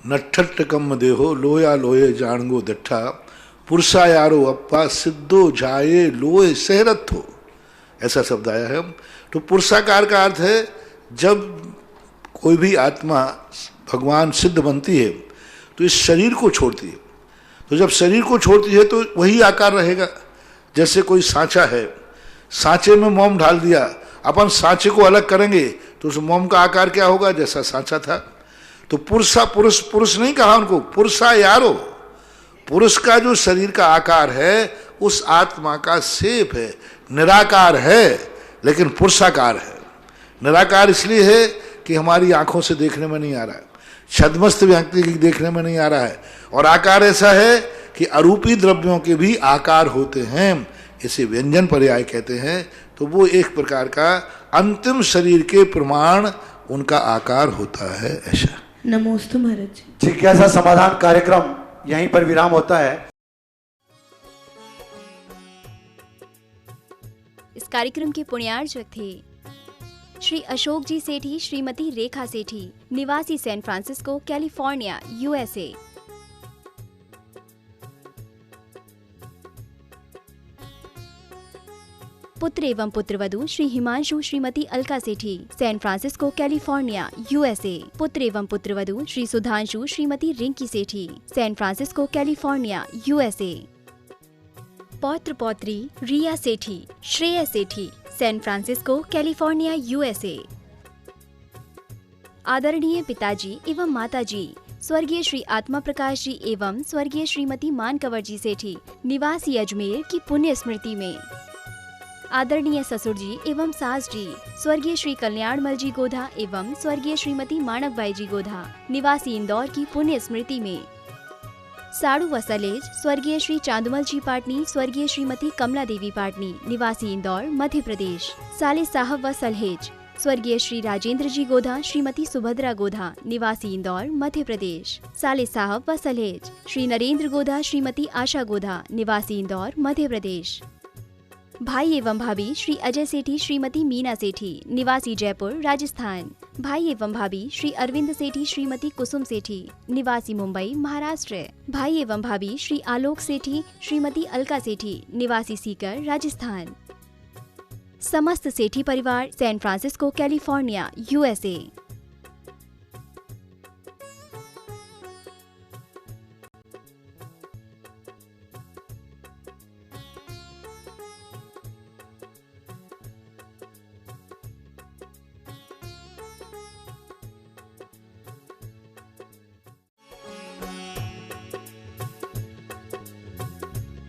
नट्ठट्ट कम देहो लोया लोये जाणगो दट्ठा, पुरुषा यारो अप्पा सिद्धो जाये लोये सहरथो, ऐसा शब्द आया है। तो पुरुषाकार का अर्थ है जब कोई भी आत्मा भगवान सिद्ध बनती है तो इस शरीर को छोड़ती है, तो जब शरीर को छोड़ती है तो वही आकार रहेगा। जैसे कोई सांचा है, सांचे में मोम ढाल दिया, अपन सांचे को अलग करेंगे तो उस मोम का आकार क्या होगा, जैसा सांचा था। तो पुरुष नहीं कहा उनको, पुरुषा यारो, पुरुष का जो शरीर का आकार है उस आत्मा का शेप है, निराकार है लेकिन पुरुषाकार है। निराकार इसलिए है कि हमारी आंखों से देखने में नहीं आ रहा है, छद्मस्त व्यक्ति देखने में नहीं आ रहा है, और आकार ऐसा है कि अरूपी द्रव्यों के भी आकार होते हैं, इसे व्यंजन पर्याय कहते हैं। तो वो एक प्रकार का अंतिम शरीर के प्रमाण उनका आकार होता है, ऐसा। नमोस्तु महाराज। जिज्ञासा समाधान कार्यक्रम यहीं पर विराम होता है। इस कार्यक्रम के पुण्यार्चक थे श्री अशोक जी सेठी, श्रीमती रेखा सेठी, निवासी सैन फ्रांसिस्को, कैलिफोर्निया, यूएसए। पुत्र एवं पुत्रवधू श्री हिमांशु, श्रीमती अलका सेठी, सैन फ्रांसिस्को, कैलिफोर्निया, यूएसए। पुत्र एवं पुत्रवधू श्री सुधांशु, श्रीमती रिंकी सेठी, सैन फ्रांसिस्को, कैलिफोर्निया, यूएसए। पौत्र पौत्री रिया सेठी, श्रेय सेठी, सैन फ्रांसिस्को, कैलिफोर्निया, यूएसए। आदरणीय पिताजी एवं माताजी स्वर्गीय श्री आत्मा प्रकाश जी एवं स्वर्गीय श्रीमती मानकवर जी सेठी, निवासी अजमेर की पुण्य स्मृति में। आदरणीय ससुर जी एवं सास जी स्वर्गीय श्री कल्याणमल जी गोधा एवं स्वर्गीय श्रीमती माणकबाई जी गोधा, निवासी इंदौर की पुण्य स्मृति में। साड़ू व सलेज स्वर्गीय श्री चांदुमल जी पाटनी, स्वर्गीय श्रीमती कमला देवी पाटनी, निवासी इंदौर, मध्य प्रदेश। साले साहब व सलहेज स्वर्गीय श्री राजेंद्र जी गोधा, श्रीमती सुभद्रा गोधा, निवासी इंदौर, मध्य प्रदेश। साले साहब व सलहेज श्री नरेंद्र गोधा, श्रीमती आशा गोधा, निवासी इंदौर, मध्य प्रदेश। भाई एवं भाभी श्री अजय सेठी, श्रीमती मीना सेठी, निवासी जयपुर, राजस्थान। भाई एवं भाभी श्री अरविंद सेठी, श्रीमती कुसुम सेठी, निवासी मुंबई, महाराष्ट्र। भाई एवं भाभी श्री आलोक सेठी, श्रीमती अलका सेठी, निवासी सीकर, राजस्थान। समस्त सेठी परिवार, सैन फ्रांसिस्को, कैलिफोर्निया, यूएसए।